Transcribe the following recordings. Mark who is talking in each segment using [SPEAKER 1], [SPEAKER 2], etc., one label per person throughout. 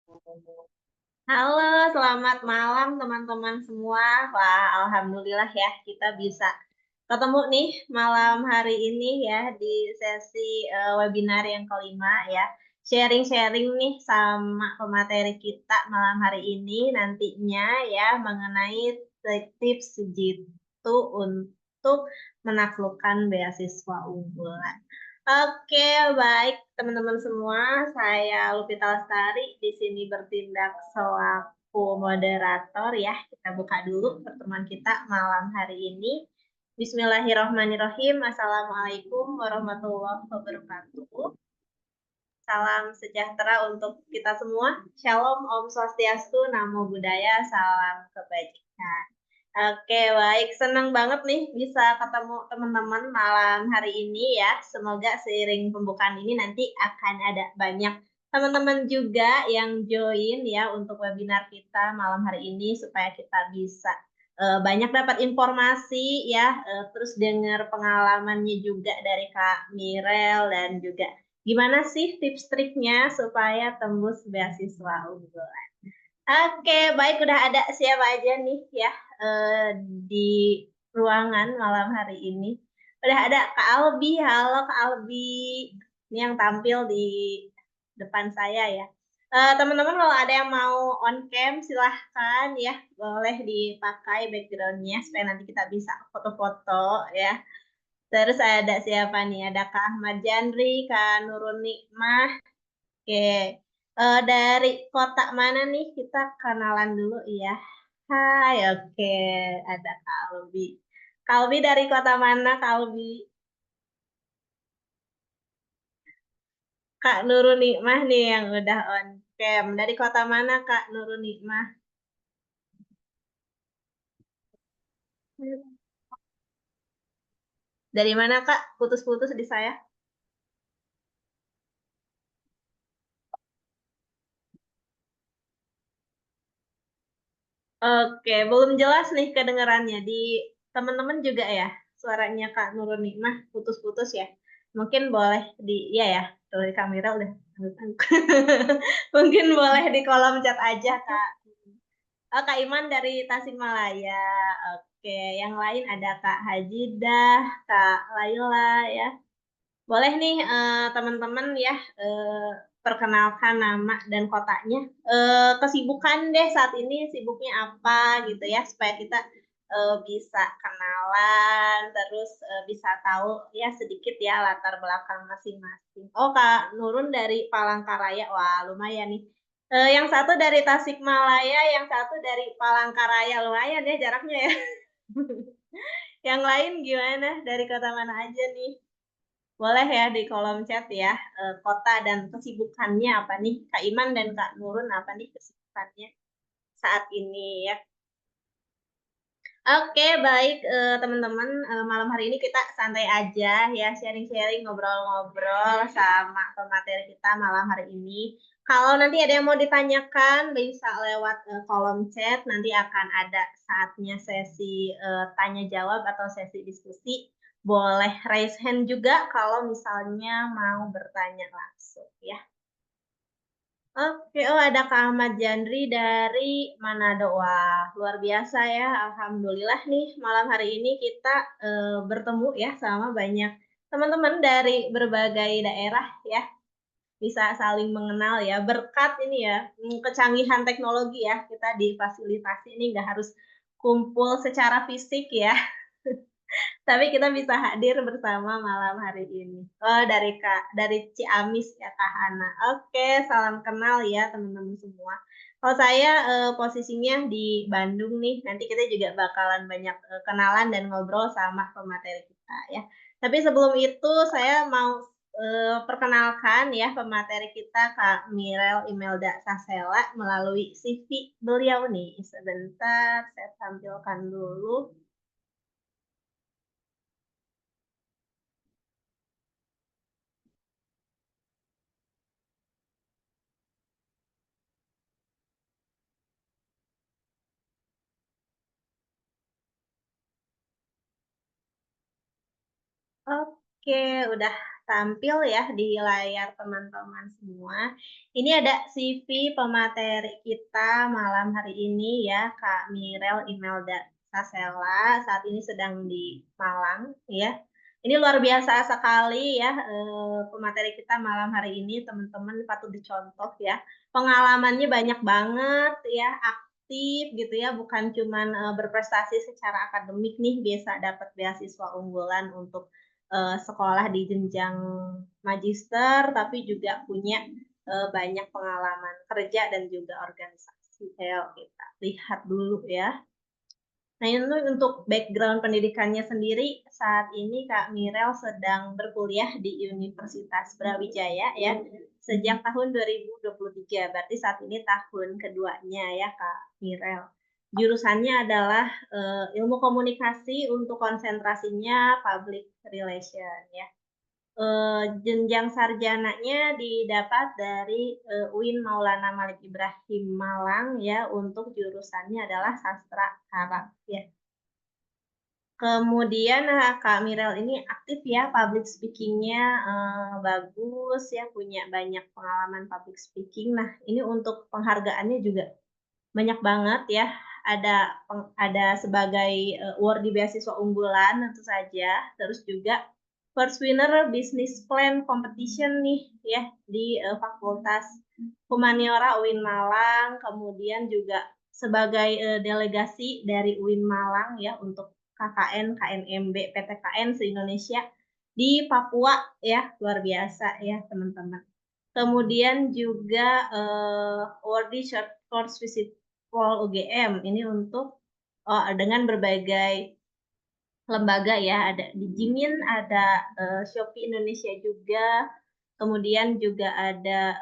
[SPEAKER 1] Halo, selamat malam teman-teman semua. Wah, alhamdulillah ya kita bisa ketemu nih malam hari ini ya di sesi webinar yang kelima ya. Sharing-sharing nih sama pemateri kita malam hari ini nantinya ya mengenai tips jitu untuk menaklukkan beasiswa unggulan. Oke, baik teman-teman semua, saya Lupita Lestari di sini bertindak selaku moderator ya. Kita buka dulu pertemuan kita malam hari ini. Bismillahirrahmanirrahim. Assalamualaikum warahmatullahi wabarakatuh. Salam sejahtera untuk kita semua. Shalom, Om Swastiastu, Namo Buddhaya, salam kebajikan. Oke, baik. Senang banget nih bisa ketemu teman-teman malam hari ini ya. Semoga seiring pembukaan ini nanti akan ada banyak teman-teman juga yang join ya untuk webinar kita malam hari ini supaya kita bisa banyak dapat informasi ya, terus dengar pengalamannya juga dari Kak Mirel dan juga gimana sih tips triknya supaya tembus beasiswa unggulan. Oke, baik udah ada siapa aja nih ya di ruangan malam hari ini. Udah ada Kak Albi, halo Kak Albi. Ini yang tampil di depan saya ya. Teman-teman kalau ada yang mau on cam silahkan ya, boleh dipakai backgroundnya supaya nanti kita bisa foto-foto ya. Terus ada siapa nih? Ada Kak Ahmad Jandri, Kak Nurul Nikmah. Oke, dari kota mana nih? Kita kenalan dulu ya. Hai, oke, ada Kak Albi. Kak Albi dari kota mana, Kak Albi? Kak Nurul Nikmah nih yang udah on cam. Dari kota mana, Kak Nurul Nikmah? Dari mana, Kak? Putus-putus di saya. Oke, belum jelas nih kedengarannya. Di teman-teman juga ya, suaranya Kak Nurul Nikmah putus-putus ya. Mungkin boleh iya ya, kalau di kamera udah. Mungkin boleh di kolom chat aja, Kak. Oh, Kak Iman dari Tasikmalaya. Oke, yang lain ada Kak Hajidah, Kak Laila ya. Boleh nih teman-teman ya perkenalkan nama dan kotanya. Kesibukan deh saat ini sibuknya apa gitu ya supaya kita bisa kenalan terus bisa tahu ya sedikit ya latar belakang masing-masing. Oh Kak Nurun dari Palangkaraya, wah lumayan nih. Yang satu dari Tasikmalaya, yang satu dari Palangkaraya, lumayan ya jaraknya ya. Yang lain gimana? Dari kota mana aja nih? Boleh ya di kolom chat ya, kota dan kesibukannya apa nih? Kak Iman dan Kak Nurun apa nih kesibukannya saat ini ya? Oke, baik teman-teman, malam hari ini kita santai aja ya, sharing-sharing, ngobrol-ngobrol sama pemateri kita malam hari ini. Kalau nanti ada yang mau ditanyakan, bisa lewat kolom chat, nanti akan ada saatnya sesi tanya jawab atau sesi diskusi. Boleh raise hand juga kalau misalnya mau bertanya langsung ya. Oke, oh ada Kak Ahmad Jandri dari Manado. Wah, luar biasa ya. Alhamdulillah nih malam hari ini kita bertemu ya sama banyak teman-teman dari berbagai daerah ya. Bisa saling mengenal ya. Berkat ini ya, kecanggihan teknologi ya. Kita difasilitasi ini nggak harus kumpul secara fisik ya. Tapi kita bisa hadir bersama malam hari ini. Oh, dari Ciamis ya Kak Hana. Oke, salam kenal ya teman-teman semua. Kalau saya posisinya di Bandung nih, nanti kita juga bakalan banyak kenalan dan ngobrol sama pemateri kita ya. Tapi sebelum itu saya mau perkenalkan ya pemateri kita Kak Mirel Imelda Sasela melalui CV beliau nih. Sebentar, saya tampilkan dulu. Oke, udah tampil ya di layar teman-teman semua. Ini ada CV pemateri kita malam hari ini ya, Kak Mirel Imelda Sasela, saat ini sedang di Malang ya. Ini luar biasa sekali ya, pemateri kita malam hari ini, teman-teman patut dicontoh ya. Pengalamannya banyak banget ya, aktif gitu ya, bukan cuman, berprestasi secara akademik nih, bisa dapat beasiswa unggulan untuk, sekolah di jenjang magister, tapi juga punya, banyak pengalaman kerja dan juga organisasi. Ayo kita lihat dulu ya. Nah, ini untuk background pendidikannya sendiri, saat ini Kak Mirel sedang berkuliah di Universitas Brawijaya ya, sejak tahun 2023, berarti saat ini tahun keduanya ya Kak Mirel. Jurusannya adalah ilmu komunikasi, untuk konsentrasinya public relation ya. Jenjang sarjananya didapat dari, UIN Maulana Malik Ibrahim Malang ya, untuk jurusannya adalah sastra Arab ya. Kemudian, Kak Mirel ini aktif ya, public speaking-nya, bagus ya, punya banyak pengalaman public speaking. Nah, ini untuk penghargaannya juga banyak banget ya, ada sebagai, award di beasiswa unggulan tentu saja, terus juga first winner business plan competition nih ya, di, Fakultas Humaniora UIN Malang, kemudian juga sebagai, delegasi dari UIN Malang ya, untuk KKN, KNMB, PTKN se-Indonesia di Papua ya, luar biasa ya teman-teman. Kemudian juga, awardee short course visit Pol UGM, ini untuk, dengan berbagai lembaga ya, ada di Jimin, ada, Shopee Indonesia juga, kemudian juga ada,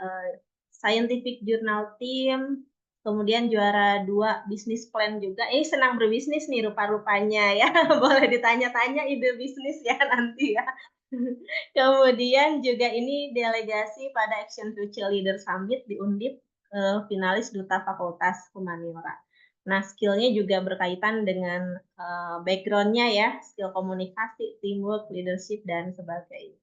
[SPEAKER 1] Scientific Journal Team, kemudian juara 2 bisnis plan juga. Ini senang berbisnis nih rupa-rupanya ya, boleh ditanya-tanya ide bisnis ya nanti ya. Kemudian juga ini delegasi pada Action Future Leader Summit di Undip, finalis Duta Fakultas Humaniora. Nah, skill-nya juga berkaitan dengan, background-nya ya, skill komunikasi, teamwork, leadership, dan sebagainya.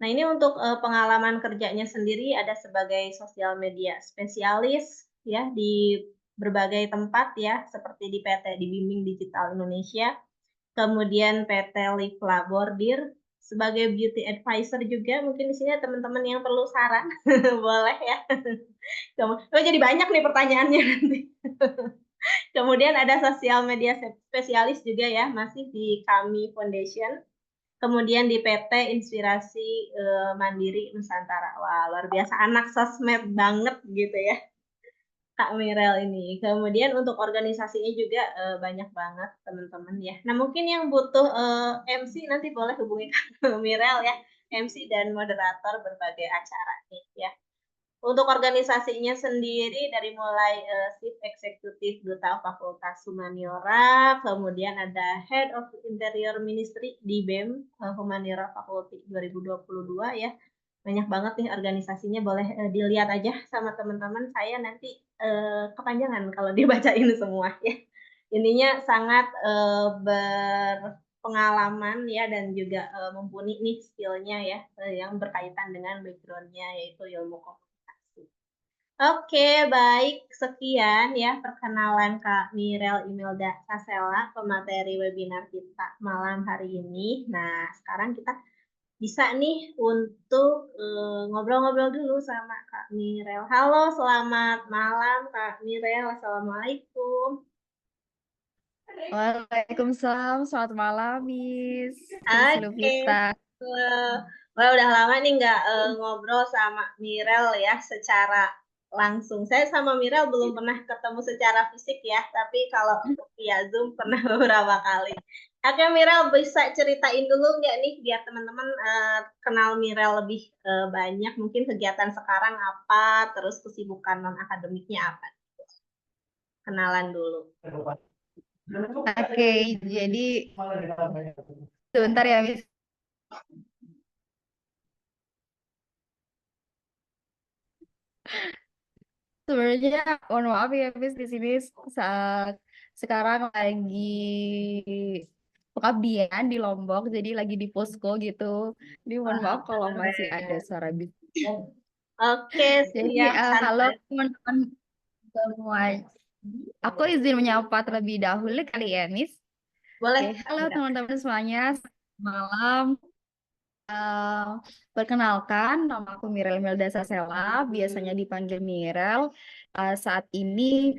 [SPEAKER 1] Nah, ini untuk, pengalaman kerjanya sendiri ada sebagai sosial media spesialis ya, di berbagai tempat ya, seperti di PT di Bimbing Digital Indonesia, kemudian PT Livla Bordir, sebagai beauty advisor juga, mungkin di sini ada teman-teman yang perlu saran, boleh ya. Oh, jadi banyak nih pertanyaannya nanti. Kemudian ada sosial media spesialis juga ya, masih di Kami Foundation. Kemudian di PT Inspirasi, Mandiri Nusantara. Wah, luar biasa anak sosmed banget gitu ya, Kak Mirel ini. Kemudian untuk organisasinya juga, banyak banget teman-teman ya. Nah, mungkin yang butuh, MC nanti boleh hubungi Kak Mirel ya, MC dan moderator berbagai acara nih ya. Untuk organisasinya sendiri dari mulai, Chief Executive Duta Fakultas Humaniora, kemudian ada Head of Interior Ministry di BEM, Humaniora Fakulty 2022 ya. Banyak banget nih organisasinya, boleh, dilihat aja sama teman-teman, saya nanti, kepanjangan kalau dibacain semua ya. Intinya sangat, berpengalaman ya, dan juga, mumpuni nih skill-nya ya, yang berkaitan dengan background-nya yaitu ilmu komunikasi. Oke, baik. Sekian ya perkenalan Kak Mirel Imelda Sasela, pemateri webinar kita malam hari ini. Nah, sekarang kita bisa nih untuk, ngobrol-ngobrol dulu sama Kak Mirel. Halo, selamat malam Kak Mirel, assalamualaikum.
[SPEAKER 2] Waalaikumsalam, selamat malam, Miss
[SPEAKER 1] Oke,
[SPEAKER 2] Luvita.
[SPEAKER 1] wah udah lama nih nggak, ngobrol sama Mirel ya secara langsung. Saya sama Mirel belum pernah ketemu secara fisik ya, tapi kalau untuk via Zoom pernah beberapa kali. Oke Mirel, bisa ceritain dulu nggak nih biar teman-teman, kenal Mirel lebih, banyak, mungkin kegiatan sekarang apa, terus kesibukan non-akademiknya apa? Kenalan dulu.
[SPEAKER 2] Oke, jadi sebentar ya, Miss. Sebenarnya mohon maaf ya, Miss, di sini saat sekarang lagi pengabdian di Lombok, jadi lagi di posko gitu. Jadi mohon
[SPEAKER 1] Wah,
[SPEAKER 2] maaf kalau masih ada
[SPEAKER 1] keren.
[SPEAKER 2] suara bising.
[SPEAKER 1] Oke,
[SPEAKER 2] Jadi
[SPEAKER 1] siap,
[SPEAKER 2] halo
[SPEAKER 1] santai.
[SPEAKER 2] teman-teman semua. Aku izin menyapa terlebih dahulu kali ya, Miss. Oke,
[SPEAKER 1] Boleh,
[SPEAKER 2] halo
[SPEAKER 1] Kak.
[SPEAKER 2] teman-teman semuanya. Selamat malam. Eh, Perkenalkan, nama aku Mirel Melda Sasela, biasanya dipanggil Mirel. Saat ini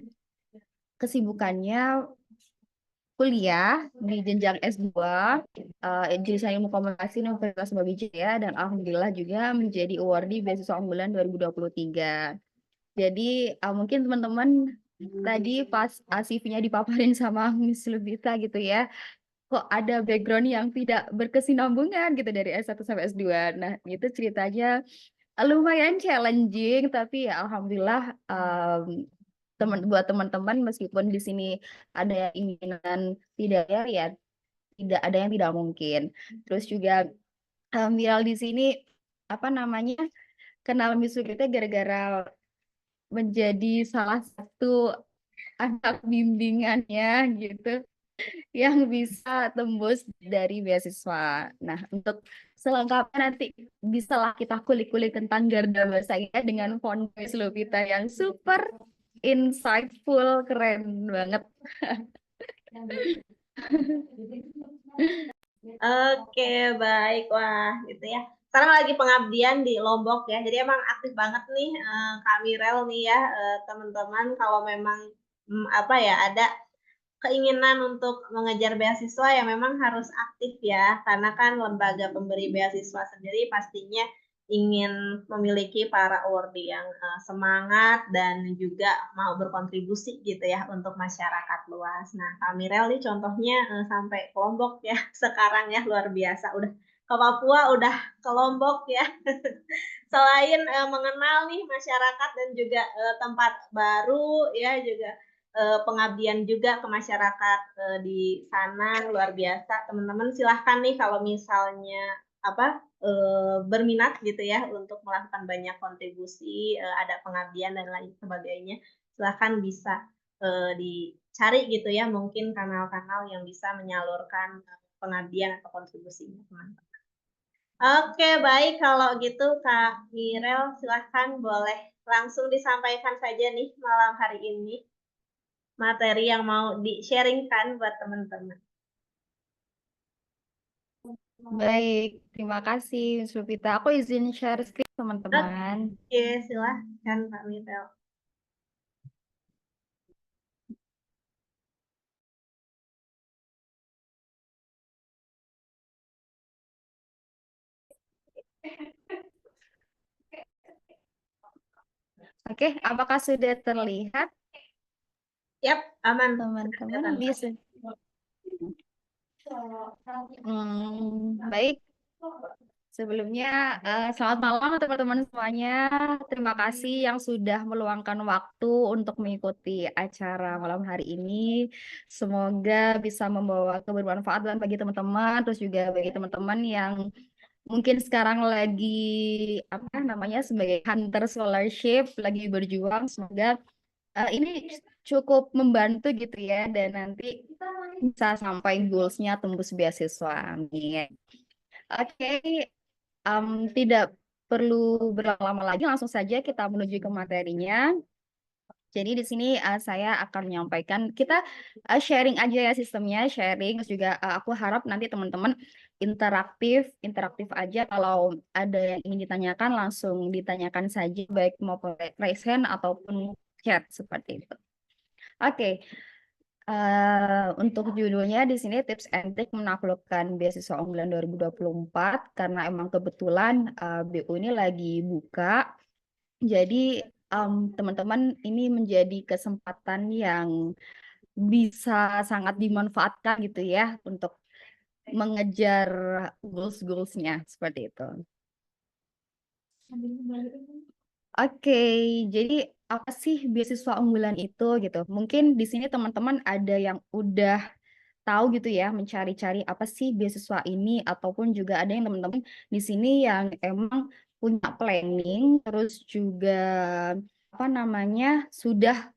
[SPEAKER 2] kesibukannya kuliah di jenjang S2, jurusan Ilmu Komunikasi Universitas Brawijaya, dan alhamdulillah juga menjadi awardee beasiswa unggulan 2023. Jadi mungkin teman-teman tadi pas CV-nya dipaparin sama Miss Lubita gitu ya, kok ada background yang tidak berkesinambungan gitu dari S1 sampai S2. Nah, itu ceritanya lumayan challenging, tapi ya alhamdulillah buat teman-teman meskipun di sini ada yang inginan tidak ya tidak ada yang tidak mungkin. Terus juga viral di sini apa namanya kenal Miss kita gara-gara menjadi salah satu anak bimbingannya gitu yang bisa tembus dari beasiswa. Nah, untuk selengkapnya nanti bisalah kita kulik-kulik tentang Garda Basaya dengan font Miss Lupita yang super insightful, keren banget.
[SPEAKER 1] Oke, baik. Wah, gitu ya. Sekarang lagi pengabdian di Lombok ya. Jadi emang aktif banget nih Kak Mirel nih ya, teman-teman kalau memang apa ya, ada keinginan untuk mengejar beasiswa ya memang harus aktif ya, karena kan lembaga pemberi beasiswa sendiri pastinya ingin memiliki para awardee yang semangat dan juga mau berkontribusi gitu ya untuk masyarakat luas. Nah, Kak Mirel nih contohnya sampai ke Lombok ya sekarang ya, luar biasa. Udah ke Papua, udah ke Lombok ya. Selain mengenal nih masyarakat dan juga tempat baru ya, juga pengabdian juga ke masyarakat di sana, luar biasa. Teman-teman silahkan nih kalau misalnya apa berminat gitu ya untuk melakukan banyak kontribusi, ada pengabdian dan lain sebagainya, silahkan bisa dicari gitu ya mungkin kanal-kanal yang bisa menyalurkan pengabdian atau kontribusinya teman-teman. Oke, baik kalau gitu Kak Mirel silahkan boleh langsung disampaikan saja nih malam hari ini materi yang mau di-sharing-kan buat teman-teman.
[SPEAKER 2] Baik, terima kasih Miss Lupita. Aku izin share screen teman-teman.
[SPEAKER 1] Oke, silahkan Kak Mirel.
[SPEAKER 2] Oke, apakah sudah terlihat
[SPEAKER 1] Yap, aman.
[SPEAKER 2] teman-teman?
[SPEAKER 1] Kelihatan, Kak.
[SPEAKER 2] Bisa. Baik. Sebelumnya, selamat malam teman-teman semuanya. Terima kasih yang sudah meluangkan waktu untuk mengikuti acara malam hari ini. Semoga bisa membawa kebermanfaatan bagi teman-teman, terus juga bagi teman-teman yang mungkin sekarang lagi apa namanya sebagai hunter scholarship, lagi berjuang. Semoga ini cukup membantu gitu ya, dan nanti bisa sampai goals-nya tembus beasiswa. Amin. Oke, tidak perlu berlama-lama lagi, langsung saja kita menuju ke materinya. Jadi di sini saya akan menyampaikan, kita sharing aja ya sistemnya, sharing. Terus juga aku harap nanti teman-teman interaktif aja. Kalau ada yang ingin ditanyakan, langsung ditanyakan saja, baik mau raise hand ataupun chat seperti itu. Oke, untuk judulnya di sini tips and trick menaklukkan beasiswa unggulan 2024 karena emang kebetulan BU ini lagi buka. Jadi teman-teman ini menjadi kesempatan yang bisa sangat dimanfaatkan gitu ya untuk mengejar goals-goalsnya seperti itu. Oke, jadi apa sih beasiswa unggulan itu gitu? Mungkin di sini teman-teman ada yang udah tahu gitu ya, mencari-cari apa sih beasiswa ini, ataupun juga ada yang teman-teman di sini yang emang punya planning, terus juga apa namanya sudah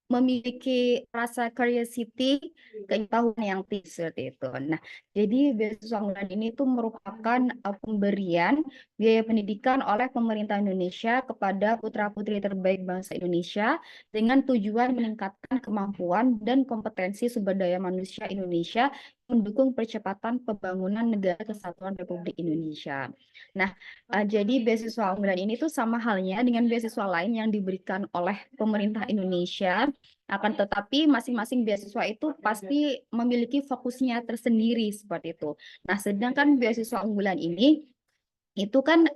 [SPEAKER 2] memiliki rasa curiosity, keingintahuan yang tinggi seperti itu. Nah, jadi beasiswa unggulan ini tuh merupakan pemberian biaya pendidikan oleh pemerintah Indonesia kepada putra-putri terbaik bangsa Indonesia dengan tujuan meningkatkan kemampuan dan kompetensi sumber daya manusia Indonesia mendukung percepatan pembangunan negara kesatuan Republik Indonesia. Nah, jadi beasiswa unggulan ini tuh sama halnya dengan beasiswa lain yang diberikan oleh pemerintah Indonesia, akan tetapi masing-masing beasiswa itu pasti memiliki fokusnya tersendiri seperti itu. Nah, sedangkan beasiswa unggulan ini itu kan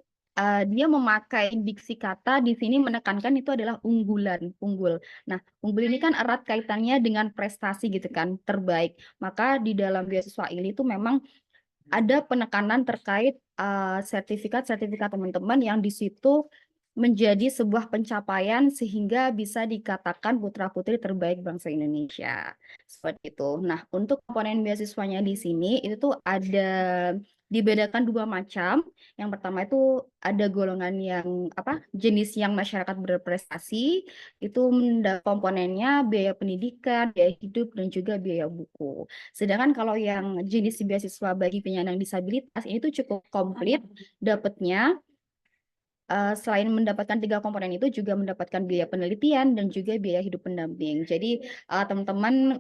[SPEAKER 2] dia memakai diksi kata di sini menekankan itu adalah unggulan, unggul. Nah, unggul ini kan erat kaitannya dengan prestasi gitu kan, terbaik. Maka di dalam beasiswa ini tuh memang ada penekanan terkait sertifikat-sertifikat teman-teman yang di situ menjadi sebuah pencapaian sehingga bisa dikatakan putra-putri terbaik bangsa Indonesia. Seperti itu. Nah, untuk komponen beasiswanya di sini itu tuh ada dibedakan dua macam. Yang pertama itu ada golongan yang apa? Jenis yang masyarakat berprestasi, itu komponennya biaya pendidikan, biaya hidup dan juga biaya buku. Sedangkan kalau yang jenis beasiswa bagi penyandang disabilitas ini tuh cukup komplit dapatnya. Selain mendapatkan tiga komponen itu juga mendapatkan biaya penelitian dan juga biaya hidup pendamping. Jadi teman-teman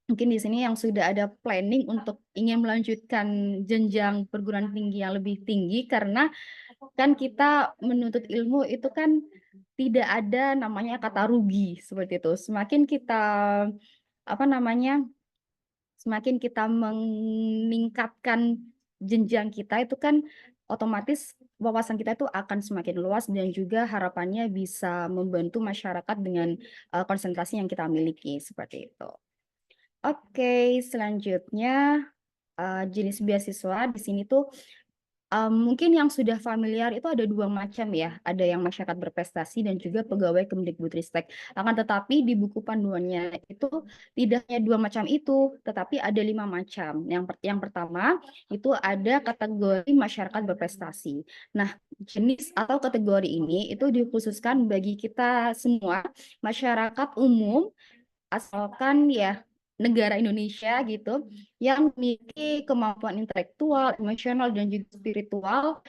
[SPEAKER 2] mungkin di sini yang sudah ada planning untuk ingin melanjutkan jenjang perguruan tinggi yang lebih tinggi karena kan kita menuntut ilmu itu kan tidak ada namanya kata rugi seperti itu. Semakin kita apa namanya semakin kita meningkatkan jenjang kita itu kan otomatis wawasan kita itu akan semakin luas dan juga harapannya bisa membantu masyarakat dengan konsentrasi yang kita miliki seperti itu. Oke, selanjutnya jenis beasiswa di sini tuh mungkin yang sudah familiar itu ada dua macam ya, ada yang masyarakat berprestasi dan juga pegawai Kemdikbudristek. Akan tetapi di buku panduannya itu tidak hanya dua macam itu, tetapi ada 5 macam. Yang pertama itu ada kategori masyarakat berprestasi. Nah, jenis atau kategori ini itu dikhususkan bagi kita semua masyarakat umum asalkan ya negara Indonesia gitu yang memiliki kemampuan intelektual, emosional dan juga spiritual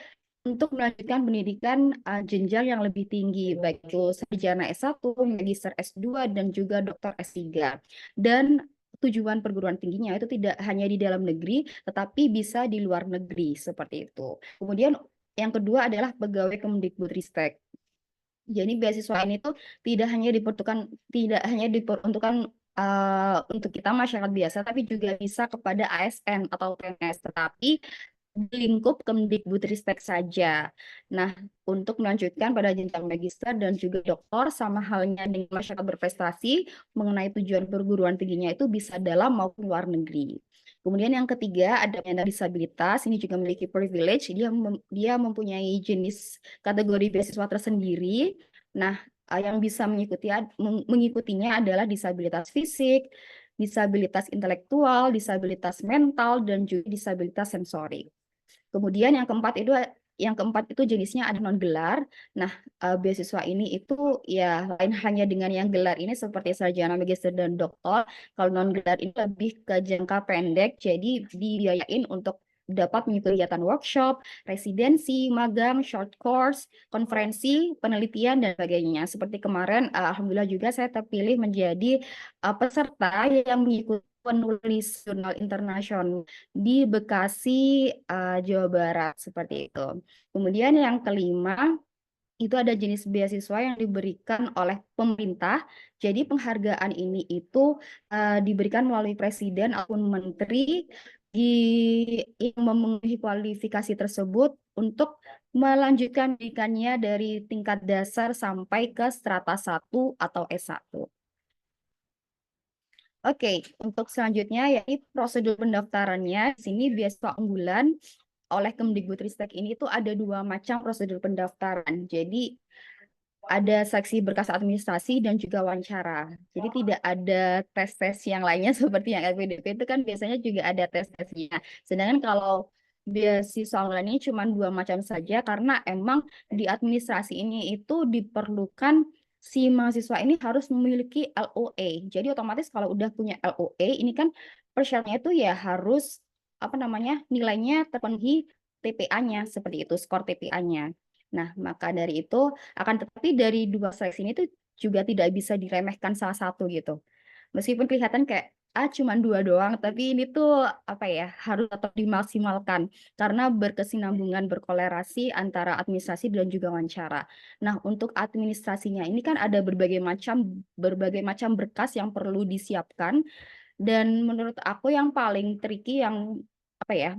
[SPEAKER 2] untuk melanjutkan pendidikan jenjang yang lebih tinggi baik itu sarjana S1, magister S2 dan juga doktor S3. Dan tujuan perguruan tingginya itu tidak hanya di dalam negeri tetapi bisa di luar negeri seperti itu. Kemudian yang kedua adalah pegawai Kemdikbudristek. Jadi beasiswa ini tuh tidak hanya diperuntukkan untuk kita masyarakat biasa, tapi juga bisa kepada ASN atau PNS, tetapi di lingkup Kemdikbudristek saja. Nah, untuk melanjutkan pada jenjang magister dan juga doktor, sama halnya dengan masyarakat berprestasi, mengenai tujuan perguruan tingginya itu bisa dalam maupun luar negeri. Kemudian yang ketiga ada penyandang disabilitas, ini juga memiliki privilege, dia mempunyai jenis kategori beasiswa tersendiri. Nah, yang bisa mengikutinya adalah disabilitas fisik, disabilitas intelektual, disabilitas mental, dan juga disabilitas sensorik. Kemudian yang keempat itu jenisnya ada non gelar. Nah, beasiswa ini itu ya lain hanya dengan yang gelar ini seperti sarjana, magister dan doktor. Kalau non gelar ini lebih ke jangka pendek, jadi dibiayain untuk dapat mengikuti kegiatan workshop, residensi, magang, short course, konferensi, penelitian dan sebagainya. Seperti kemarin, alhamdulillah juga saya terpilih menjadi peserta yang mengikuti penulis jurnal internasional di Bekasi, Jawa Barat, seperti itu. Kemudian yang kelima, itu ada jenis beasiswa yang diberikan oleh pemerintah. Jadi penghargaan ini itu diberikan melalui presiden ataupun menteri yang memenuhi kualifikasi tersebut untuk melanjutkan pendidikannya dari tingkat dasar sampai ke strata 1 atau S1. Oke, untuk selanjutnya yaitu prosedur pendaftarannya. Di sini beasiswa unggulan oleh Kemdikbudristek ini tuh ada 2 macam prosedur pendaftaran. Jadi ada seksi berkas administrasi dan juga wawancara. Jadi tidak ada tes-tes yang lainnya seperti yang LPDP itu kan biasanya juga ada tes-tesnya. Sedangkan kalau beasiswa unggulan ini cuma 2 macam saja karena emang di administrasi ini itu diperlukan si mahasiswa ini harus memiliki LOE. Jadi otomatis kalau udah punya LOE ini kan persyaratnya itu ya harus apa namanya nilainya terpenuhi TPA-nya seperti itu, skor TPA-nya. Nah, maka dari itu akan tetapi dari dua seleksi ini tuh juga tidak bisa diremehkan salah satu gitu. Meskipun kelihatan kayak cuman dua doang, tapi ini tuh apa ya harus tetap dimaksimalkan karena berkesinambungan berkolerasi antara administrasi dan juga wawancara. Nah, untuk administrasinya ini kan ada berbagai macam berkas yang perlu disiapkan dan menurut aku yang paling tricky yang apa ya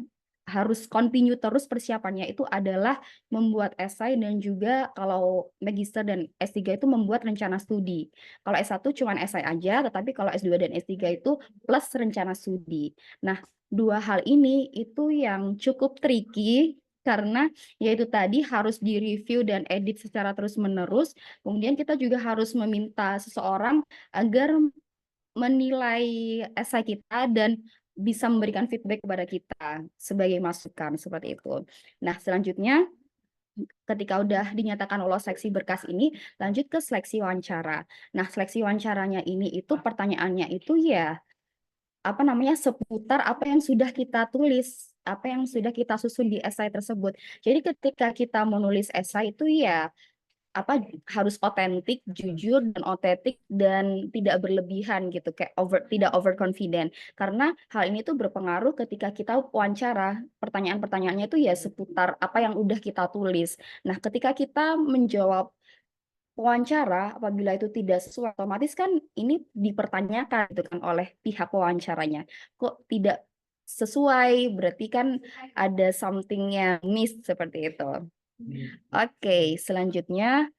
[SPEAKER 2] harus continue terus persiapannya itu adalah membuat esai dan juga kalau magister dan S3 itu membuat rencana studi. Kalau S1 cuma esai aja, tetapi kalau S2 dan S3 itu plus rencana studi. Nah, dua hal ini itu yang cukup tricky karena yaitu tadi harus direview dan edit secara terus-menerus. Kemudian kita juga harus meminta seseorang agar menilai esai kita dan bisa memberikan feedback kepada kita sebagai masukan seperti itu. Nah, selanjutnya ketika udah dinyatakan lolos seleksi berkas ini, lanjut ke seleksi wawancara. Nah, seleksi wawancaranya ini itu pertanyaannya itu ya apa namanya seputar apa yang sudah kita tulis, apa yang sudah kita susun di esai tersebut. Jadi ketika kita menulis esai itu ya apa harus otentik, jujur dan otentik dan tidak berlebihan gitu kayak tidak overconfident karena hal ini tuh berpengaruh ketika kita wawancara pertanyaan-pertanyaannya itu ya seputar apa yang udah kita tulis. Nah, ketika kita menjawab wawancara apabila itu tidak sesuai otomatis kan ini dipertanyakan gitu kan oleh pihak wawancaranya. Kok tidak sesuai berarti kan ada something yang miss seperti itu. Oke, selanjutnya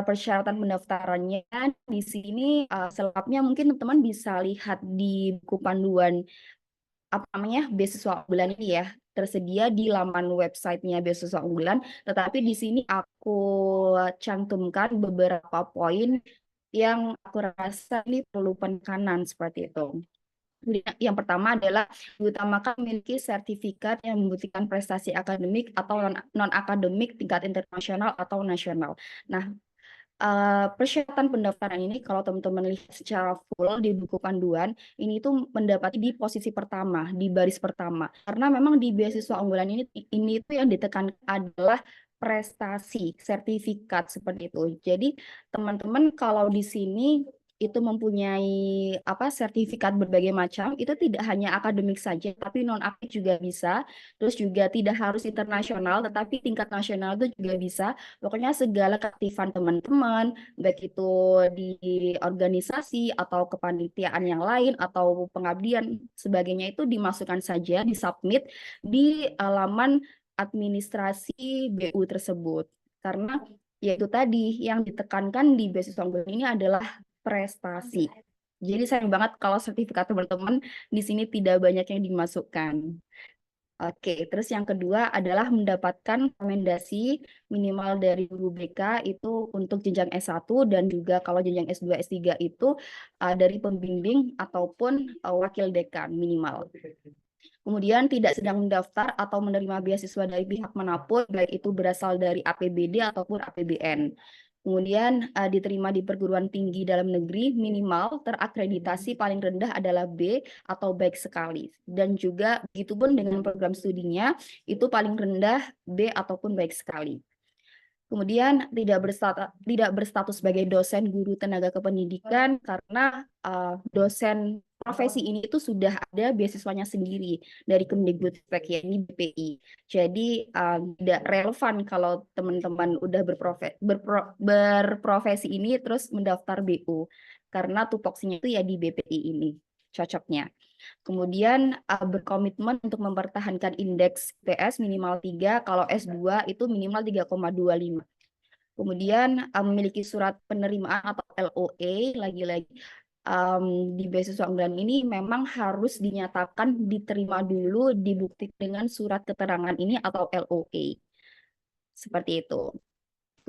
[SPEAKER 2] persyaratan pendaftarannya di sini selengkapnya mungkin teman-teman bisa lihat di buku panduan apa namanya beasiswa unggulan ini ya tersedia di laman websitenya beasiswa unggulan. Tetapi di sini aku cantumkan beberapa poin yang aku rasa ini perlu penekanan seperti itu. Yang pertama adalah diutamakan memiliki sertifikat yang membuktikan prestasi akademik atau non-akademik tingkat internasional atau nasional. Nah, persyaratan pendaftaran ini kalau teman-teman lihat secara full di buku panduan, ini tuh mendapati di posisi pertama, di baris pertama. Karena memang di beasiswa unggulan ini tuh yang ditekan adalah prestasi, sertifikat seperti itu. Jadi teman-teman kalau di sini itu mempunyai apa sertifikat berbagai macam, itu tidak hanya akademik saja, tapi non-akademik juga bisa. Terus juga tidak harus internasional, tetapi tingkat nasional itu juga bisa. Pokoknya segala keaktifan teman-teman, baik itu di organisasi atau kepanitiaan yang lain atau pengabdian sebagainya itu dimasukkan saja, disubmit di laman administrasi BU tersebut. Karena yaitu tadi yang ditekankan di beasiswa unggulan ini adalah prestasi. Jadi sayang banget kalau sertifikat teman-teman di sini tidak banyak yang dimasukkan. Oke, terus yang kedua adalah mendapatkan rekomendasi minimal dari guru BK itu untuk jenjang S1 dan juga kalau jenjang S2, S3 itu dari pembimbing ataupun wakil dekan minimal. Kemudian tidak sedang mendaftar atau menerima beasiswa dari pihak manapun, baik itu berasal dari APBD ataupun APBN. Kemudian diterima di perguruan tinggi dalam negeri minimal terakreditasi paling rendah adalah B atau baik sekali. Dan juga begitupun dengan program studinya itu paling rendah B ataupun baik sekali. Kemudian tidak berstatus sebagai dosen guru tenaga kependidikan karena dosen profesi ini itu sudah ada beasiswanya sendiri dari Kemdikbudristek yakni BPI. Jadi tidak relevan kalau teman-teman udah berprofesi ini terus mendaftar BU karena tupoksinya itu ya di BPI ini cocoknya. Kemudian berkomitmen untuk mempertahankan indeks PS minimal 3, kalau S2 itu minimal 3,25. Kemudian memiliki surat penerimaan atau LOE, lagi-lagi di beasiswa unggulan ini memang harus dinyatakan diterima dulu dibuktikan dengan surat keterangan ini atau LOE. Seperti itu.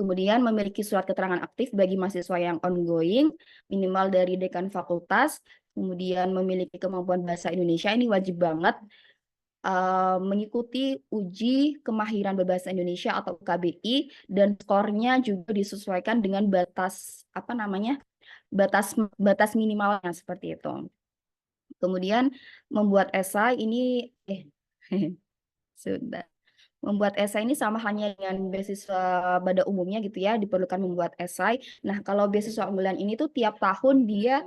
[SPEAKER 2] Kemudian memiliki surat keterangan aktif bagi mahasiswa yang ongoing, minimal dari dekan fakultas, kemudian memiliki kemampuan bahasa Indonesia, ini wajib banget. mengikuti uji kemahiran berbahasa Indonesia atau UKBI, dan skornya juga disesuaikan dengan batas apa namanya, batas batas minimalnya seperti itu. Kemudian membuat esai ini sudah. Membuat esai ini sama halnya dengan beasiswa pada umumnya gitu ya, diperlukan membuat esai. Nah, kalau beasiswa unggulan ini tuh tiap tahun dia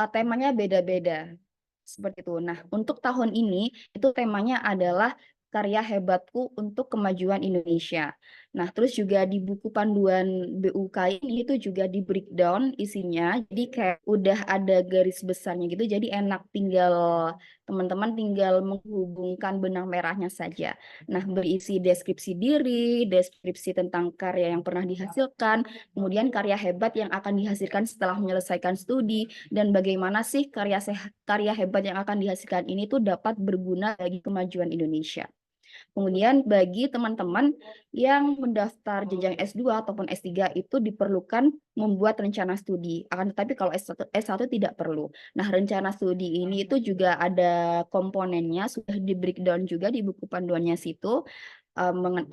[SPEAKER 2] temanya beda-beda. Seperti itu. Nah, untuk tahun ini itu temanya adalah karya hebatku untuk kemajuan Indonesia. Nah, terus juga di buku panduan BUK ini itu juga di breakdown isinya. Jadi kayak udah ada garis besarnya gitu. Jadi enak tinggal teman-teman tinggal menghubungkan benang merahnya saja. Nah, berisi deskripsi diri, deskripsi tentang karya yang pernah dihasilkan, kemudian karya hebat yang akan dihasilkan setelah menyelesaikan studi, dan bagaimana sih karya hebat yang akan dihasilkan ini tuh dapat berguna bagi kemajuan Indonesia. Kemudian bagi teman-teman yang mendaftar jenjang S2 ataupun S3 itu diperlukan membuat rencana studi. Akan tetapi kalau S1 tidak perlu. Nah, rencana studi ini itu juga ada komponennya, sudah di breakdown juga di buku panduannya situ.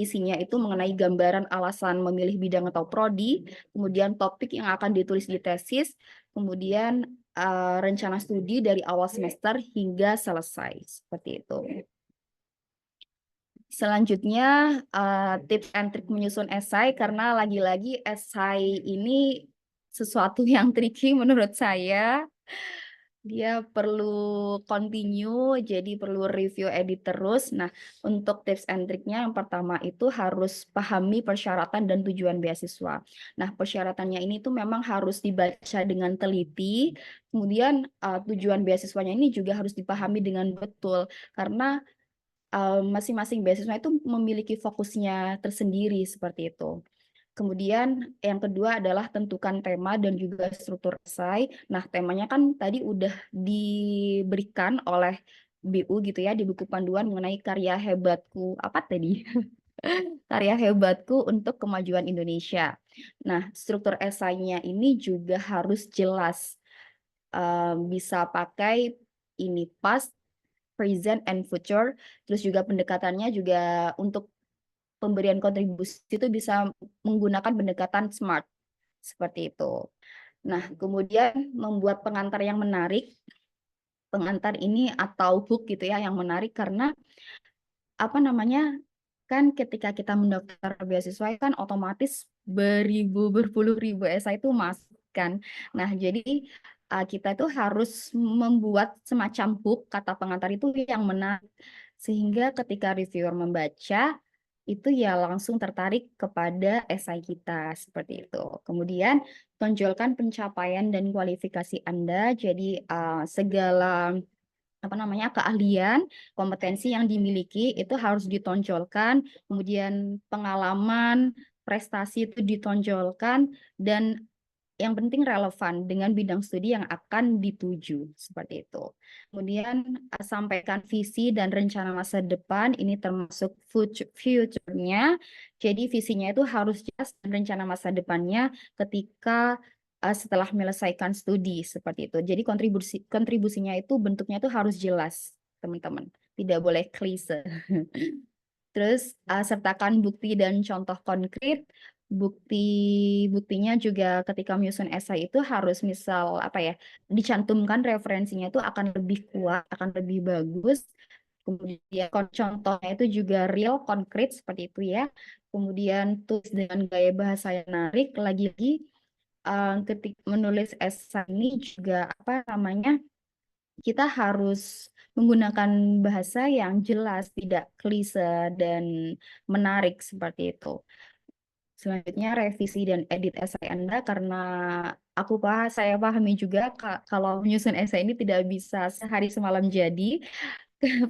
[SPEAKER 2] Isinya itu mengenai gambaran alasan memilih bidang atau prodi, kemudian topik yang akan ditulis di tesis, kemudian rencana studi dari awal semester hingga selesai. Seperti itu. Selanjutnya, tips and trik menyusun esai, karena lagi-lagi esai ini sesuatu yang tricky menurut saya. Dia perlu continue, jadi perlu review edit terus. Nah, untuk tips and triknya yang pertama itu harus pahami persyaratan dan tujuan beasiswa. Nah, persyaratannya ini tuh memang harus dibaca dengan teliti. Kemudian tujuan beasiswanya ini juga harus dipahami dengan betul, karena masing-masing beasiswa itu memiliki fokusnya tersendiri seperti itu. Kemudian yang kedua adalah tentukan tema dan juga struktur esai. Nah, temanya kan tadi udah diberikan oleh BU gitu ya di buku panduan mengenai karya hebatku apa tadi? Karya hebatku untuk kemajuan Indonesia. Nah, struktur esainya ini juga harus jelas. Bisa pakai ini past, present, and future. Terus juga pendekatannya juga untuk pemberian kontribusi itu bisa menggunakan pendekatan SMART, seperti itu. Nah, kemudian membuat pengantar yang menarik. Pengantar ini atau hook gitu ya yang menarik, karena apa namanya, kan ketika kita mendaftar beasiswa kan otomatis berpuluh ribu esai itu masuk kan. Nah, jadi kita itu harus membuat semacam hook kata pengantar itu yang menarik, sehingga ketika reviewer membaca itu ya langsung tertarik kepada esai kita seperti itu. Kemudian tonjolkan pencapaian dan kualifikasi Anda. Jadi segala apa namanya keahlian, kompetensi yang dimiliki itu harus ditonjolkan, kemudian pengalaman, prestasi itu ditonjolkan, dan yang penting relevan dengan bidang studi yang akan dituju, seperti itu. Kemudian sampaikan visi dan rencana masa depan, ini termasuk future-nya. Jadi visinya itu harus jelas dan rencana masa depannya ketika setelah menyelesaikan studi, seperti itu. Jadi kontribusinya itu bentuknya itu harus jelas, teman-teman. Tidak boleh klise. Terus sertakan bukti dan contoh konkret. Buktinya juga ketika menyusun esai itu harus misal apa ya, dicantumkan referensinya itu akan lebih kuat, akan lebih bagus. Kemudian contohnya itu juga real, konkret seperti itu ya. Kemudian tulis dengan gaya bahasa yang menarik. Lagi-lagi ketika menulis esai ini juga apa namanya, kita harus menggunakan bahasa yang jelas, tidak klise dan menarik seperti itu. Selanjutnya revisi dan edit esai Anda, karena saya pahami juga kalau menyusun esai ini tidak bisa sehari semalam jadi.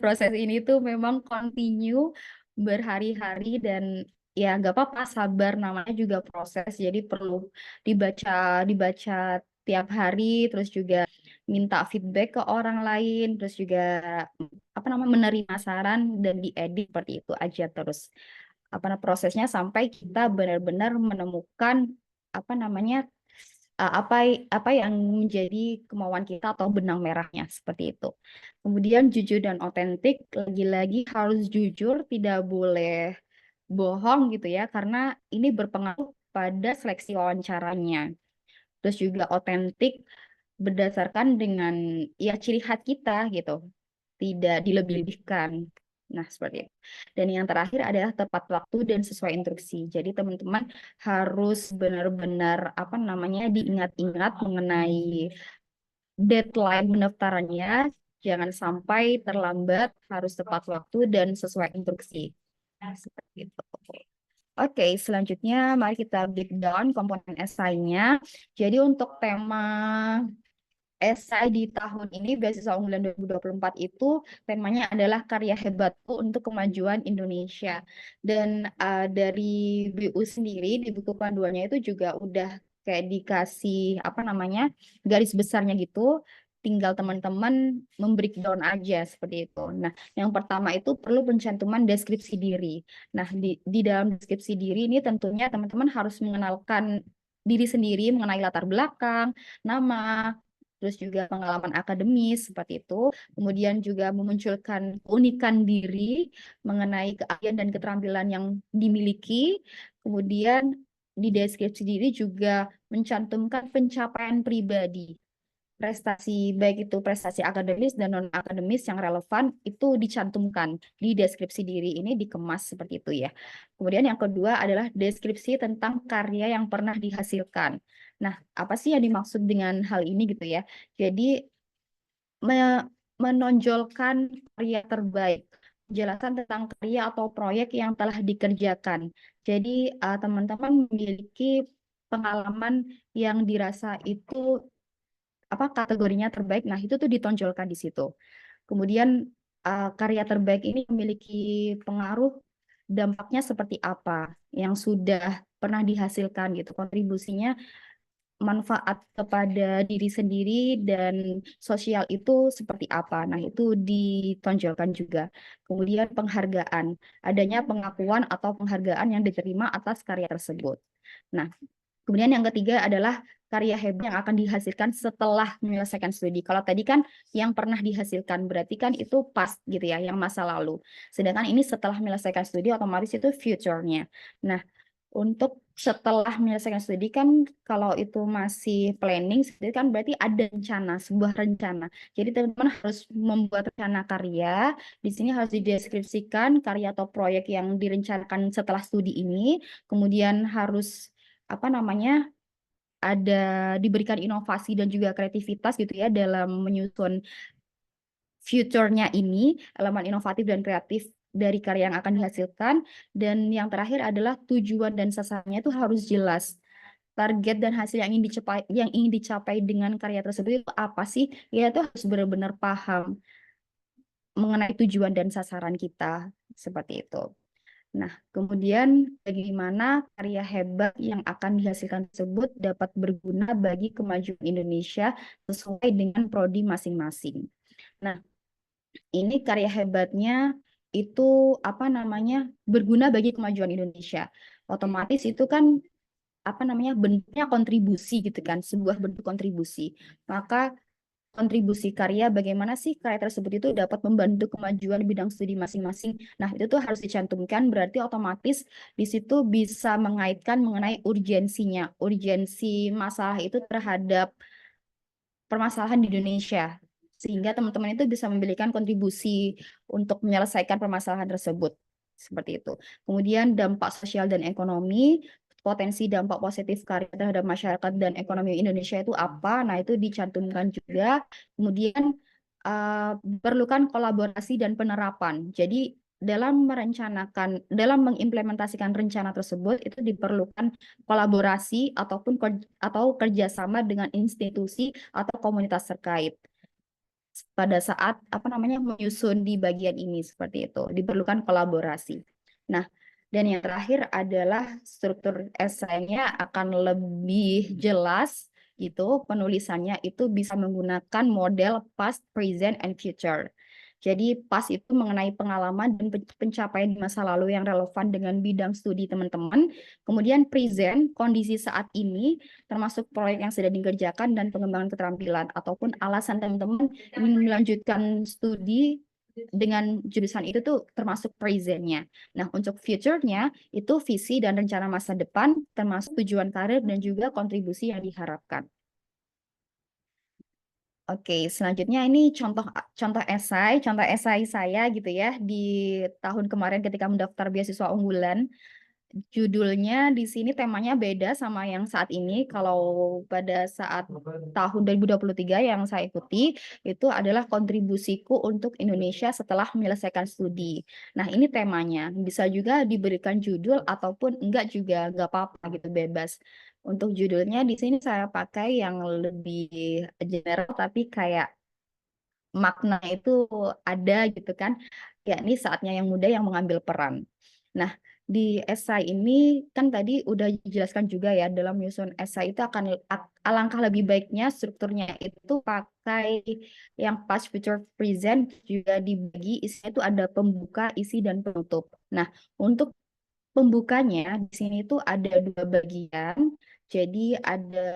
[SPEAKER 2] Proses ini tuh memang continue berhari-hari, dan ya nggak apa-apa, sabar, namanya juga proses, jadi perlu dibaca dibaca tiap hari, terus juga minta feedback ke orang lain, terus juga apa namanya menerima saran dan diedit, seperti itu aja terus prosesnya sampai kita benar-benar menemukan apa namanya apa yang menjadi kemauan kita atau benang merahnya seperti itu. Kemudian jujur dan otentik, lagi-lagi harus jujur, tidak boleh bohong gitu ya, karena ini berpengaruh pada seleksi wawancaranya. Terus juga otentik berdasarkan dengan ya ciri khas kita gitu, tidak dilebih-lebihkan. Nah, seperti itu. Dan yang terakhir adalah tepat waktu dan sesuai instruksi. Jadi teman-teman harus benar-benar apa namanya diingat-ingat mengenai deadline pendaftarannya. Jangan sampai terlambat, harus tepat waktu dan sesuai instruksi. Nah, seperti itu. Oke, selanjutnya mari kita breakdown komponen esainya. Jadi untuk tema esai di tahun ini beasiswa unggulan 2024 itu temanya adalah karya hebatku untuk kemajuan Indonesia. Dan dari BU sendiri di buku panduannya itu juga udah kayak dikasih apa namanya garis besarnya gitu. Tinggal teman-teman membreakdown aja seperti itu. Nah, yang pertama itu perlu pencantuman deskripsi diri. Nah, di dalam deskripsi diri ini tentunya teman-teman harus mengenalkan diri sendiri mengenai latar belakang, nama, terus juga pengalaman akademis seperti itu. Kemudian juga memunculkan keunikan diri mengenai keahlian dan keterampilan yang dimiliki. Kemudian di deskripsi diri juga mencantumkan pencapaian pribadi. Prestasi, baik itu prestasi akademis dan non-akademis yang relevan, itu dicantumkan di deskripsi diri ini dikemas seperti itu ya. Kemudian yang kedua adalah deskripsi tentang karya yang pernah dihasilkan. Nah, apa sih yang dimaksud dengan hal ini gitu ya? Jadi, menonjolkan karya terbaik, penjelasan tentang karya atau proyek yang telah dikerjakan. Jadi, teman-teman memiliki pengalaman yang dirasa itu apa kategorinya terbaik. Nah, itu tuh ditonjolkan di situ. Kemudian karya terbaik ini memiliki pengaruh dampaknya seperti apa yang sudah pernah dihasilkan gitu. Kontribusinya manfaat kepada diri sendiri dan sosial itu seperti apa. Nah, itu ditonjolkan juga. Kemudian penghargaan, adanya pengakuan atau penghargaan yang diterima atas karya tersebut. Nah, kemudian yang ketiga adalah karya hebat yang akan dihasilkan setelah menyelesaikan studi. Kalau tadi kan yang pernah dihasilkan, berarti kan itu past gitu ya, yang masa lalu. Sedangkan ini setelah menyelesaikan studi, otomatis itu future-nya. Nah, untuk setelah menyelesaikan studi kan kalau itu masih planning, studi kan berarti ada rencana, sebuah rencana. Jadi teman-teman harus membuat rencana karya. Di sini harus dideskripsikan karya atau proyek yang direncanakan setelah studi ini. Kemudian harus apa namanya ada diberikan inovasi dan juga kreativitas gitu ya dalam menyusun future-nya ini, elemen inovatif dan kreatif dari karya yang akan dihasilkan. Dan yang terakhir adalah tujuan dan sasarannya itu harus jelas. Target dan hasil yang ingin dicapai dengan karya tersebut itu apa sih? Ya itu harus benar-benar paham mengenai tujuan dan sasaran kita seperti itu. Nah, kemudian bagaimana karya hebat yang akan dihasilkan tersebut dapat berguna bagi kemajuan Indonesia sesuai dengan prodi masing-masing. Nah, ini karya hebatnya itu apa namanya berguna bagi kemajuan Indonesia. Otomatis itu kan apa namanya bentuknya kontribusi gitu kan, sebuah bentuk kontribusi. Maka kontribusi karya, bagaimana sih karya tersebut itu dapat membantu kemajuan bidang studi masing-masing. Nah, itu tuh harus dicantumkan, berarti otomatis di situ bisa mengaitkan mengenai urgensinya. Urgensi masalah itu terhadap permasalahan di Indonesia. Sehingga teman-teman itu bisa memberikan kontribusi untuk menyelesaikan permasalahan tersebut. Seperti itu. Kemudian dampak sosial dan ekonomi, potensi dampak positif karya terhadap masyarakat dan ekonomi Indonesia itu apa? Nah, itu dicantumkan juga. Kemudian diperlukan kolaborasi dan penerapan. Jadi dalam mengimplementasikan rencana tersebut itu diperlukan kolaborasi atau kerjasama dengan institusi atau komunitas terkait pada saat apa namanya menyusun di bagian ini seperti itu diperlukan kolaborasi. Nah, dan yang terakhir adalah struktur esainya akan lebih jelas gitu, penulisannya itu bisa menggunakan model past, present, and future. Jadi PAS itu mengenai pengalaman dan pencapaian di masa lalu yang relevan dengan bidang studi teman-teman. Kemudian present, kondisi saat ini, termasuk proyek yang sedang dikerjakan dan pengembangan keterampilan, ataupun alasan teman-teman ingin melanjutkan studi dengan jurusan itu tuh termasuk present-nya. Nah, untuk future-nya itu visi dan rencana masa depan, termasuk tujuan karir dan juga kontribusi yang diharapkan. Oke, selanjutnya ini contoh contoh esai saya gitu ya di tahun kemarin ketika mendaftar beasiswa unggulan. Judulnya di sini temanya beda sama yang saat ini. Kalau pada saat tahun 2023 yang saya ikuti, itu adalah kontribusiku untuk Indonesia setelah menyelesaikan studi. Nah, ini temanya. Bisa juga diberikan judul ataupun enggak juga, enggak apa-apa gitu, bebas. Untuk judulnya di sini saya pakai yang lebih general, tapi kayak makna itu ada gitu kan, yakni saatnya yang muda yang mengambil peran. Nah, di esai ini kan tadi udah dijelaskan juga ya, dalam menyusun esai itu akan alangkah lebih baiknya strukturnya itu pakai yang past, future, present, juga dibagi isinya itu ada pembuka, isi, dan penutup. Nah, untuk pembukanya di sini tuh ada dua bagian. Jadi ada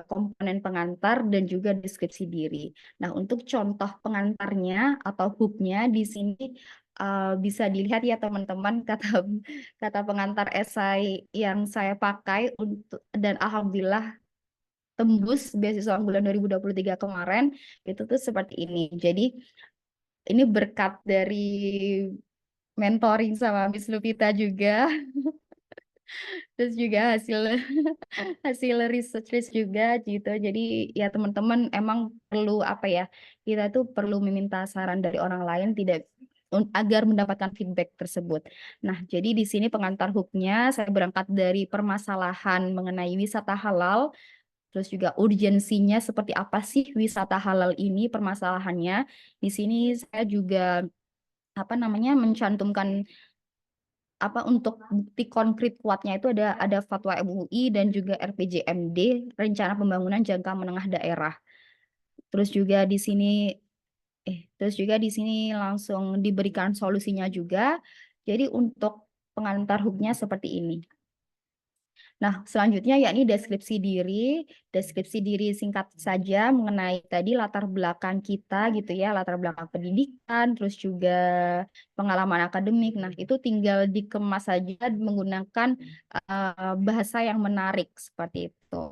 [SPEAKER 2] komponen pengantar dan juga deskripsi diri. Nah, untuk contoh pengantarnya atau hooknya di sini bisa dilihat ya teman-teman, kata pengantar esai yang saya pakai untuk, dan alhamdulillah tembus beasiswa unggulan 2023 kemarin itu tuh seperti ini. Jadi ini berkat dari mentoring sama Miss Lupita juga. Terus juga hasil hasil research juga gitu. Jadi ya teman-teman emang perlu apa ya? Kita tuh perlu meminta saran dari orang lain tidak agar mendapatkan feedback tersebut. Nah, jadi di sini pengantar hooknya saya berangkat dari permasalahan mengenai wisata halal, terus juga urgensinya seperti apa sih wisata halal ini permasalahannya. Di sini saya juga apa namanya mencantumkan apa untuk bukti konkret kuatnya itu ada fatwa MUI dan juga RPJMD, rencana pembangunan jangka menengah daerah. Terus juga di sini terus juga di sini langsung diberikan solusinya juga. Jadi untuk pengantar huknya seperti ini. Nah, selanjutnya yakni deskripsi diri. Deskripsi diri singkat saja mengenai tadi latar belakang kita gitu ya, latar belakang pendidikan, terus juga pengalaman akademik. Nah, itu tinggal dikemas saja menggunakan bahasa yang menarik seperti itu.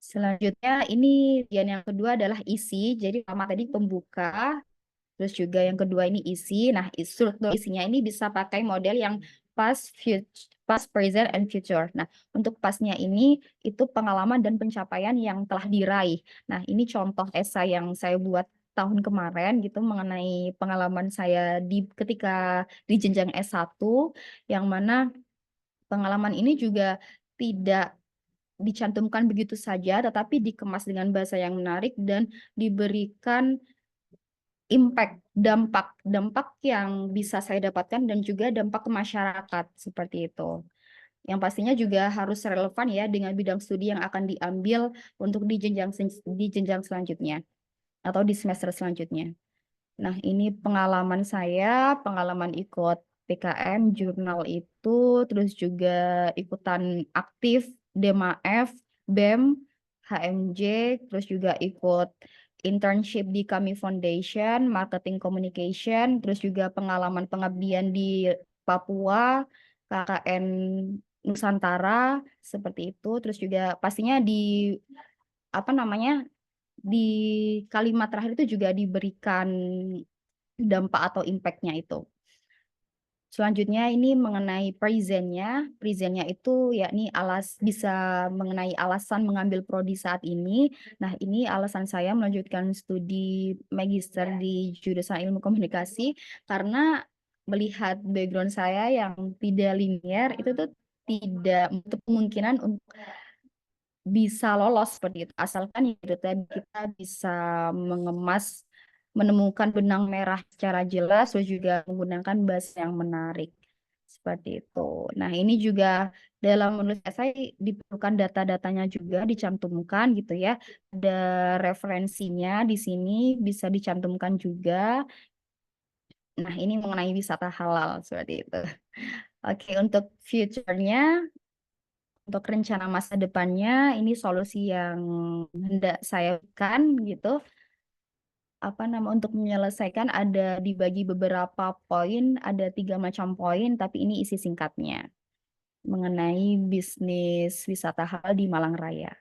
[SPEAKER 2] Selanjutnya ini yang kedua adalah isi. Jadi pertama tadi pembuka, terus juga yang kedua ini isi. Nah, struktur isinya ini bisa pakai model yang past, present, and future. Nah, untuk pasnya ini itu pengalaman dan pencapaian yang telah diraih. Nah, ini contoh esai yang saya buat tahun kemarin gitu mengenai pengalaman saya di ketika di jenjang S1, yang mana pengalaman ini juga tidak dicantumkan begitu saja, tetapi dikemas dengan bahasa yang menarik dan diberikan impact, dampak yang bisa saya dapatkan dan juga dampak ke masyarakat seperti itu. Yang pastinya juga harus relevan ya dengan bidang studi yang akan diambil untuk di jenjang selanjutnya atau di semester selanjutnya. Nah, ini pengalaman saya, pengalaman ikut PKM, jurnal itu, terus juga ikutan aktif, DMAF, BEM, HMJ, terus juga ikut internship di Kami Foundation, Marketing Communication, terus juga pengalaman pengabdian di Papua, KKN Nusantara, seperti itu. Terus juga pastinya di apa namanya di kalimat terakhir itu juga diberikan dampak atau impact-nya itu. Selanjutnya ini mengenai present-nya. Present-nya itu yakni bisa mengenai alasan mengambil prodi saat ini. Nah, ini alasan saya melanjutkan studi magister di jurusan ilmu komunikasi karena melihat background saya yang tidak linear itu tuh tidak untuk kemungkinan untuk bisa lolos seperti itu. Asalkan itu tadi kita bisa mengemas, menemukan benang merah secara jelas, terus juga menggunakan bahasa yang menarik. Seperti itu. Nah, ini juga dalam menulis esai diperlukan data-datanya juga dicantumkan gitu ya. Ada referensinya di sini bisa dicantumkan juga. Nah, ini mengenai wisata halal seperti itu. Oke, untuk future-nya, untuk rencana masa depannya, ini solusi yang hendak saya berikan gitu. Apa nama untuk menyelesaikan ada dibagi beberapa poin, ada 3 macam poin, tapi ini isi singkatnya mengenai bisnis wisata halal di Malang Raya.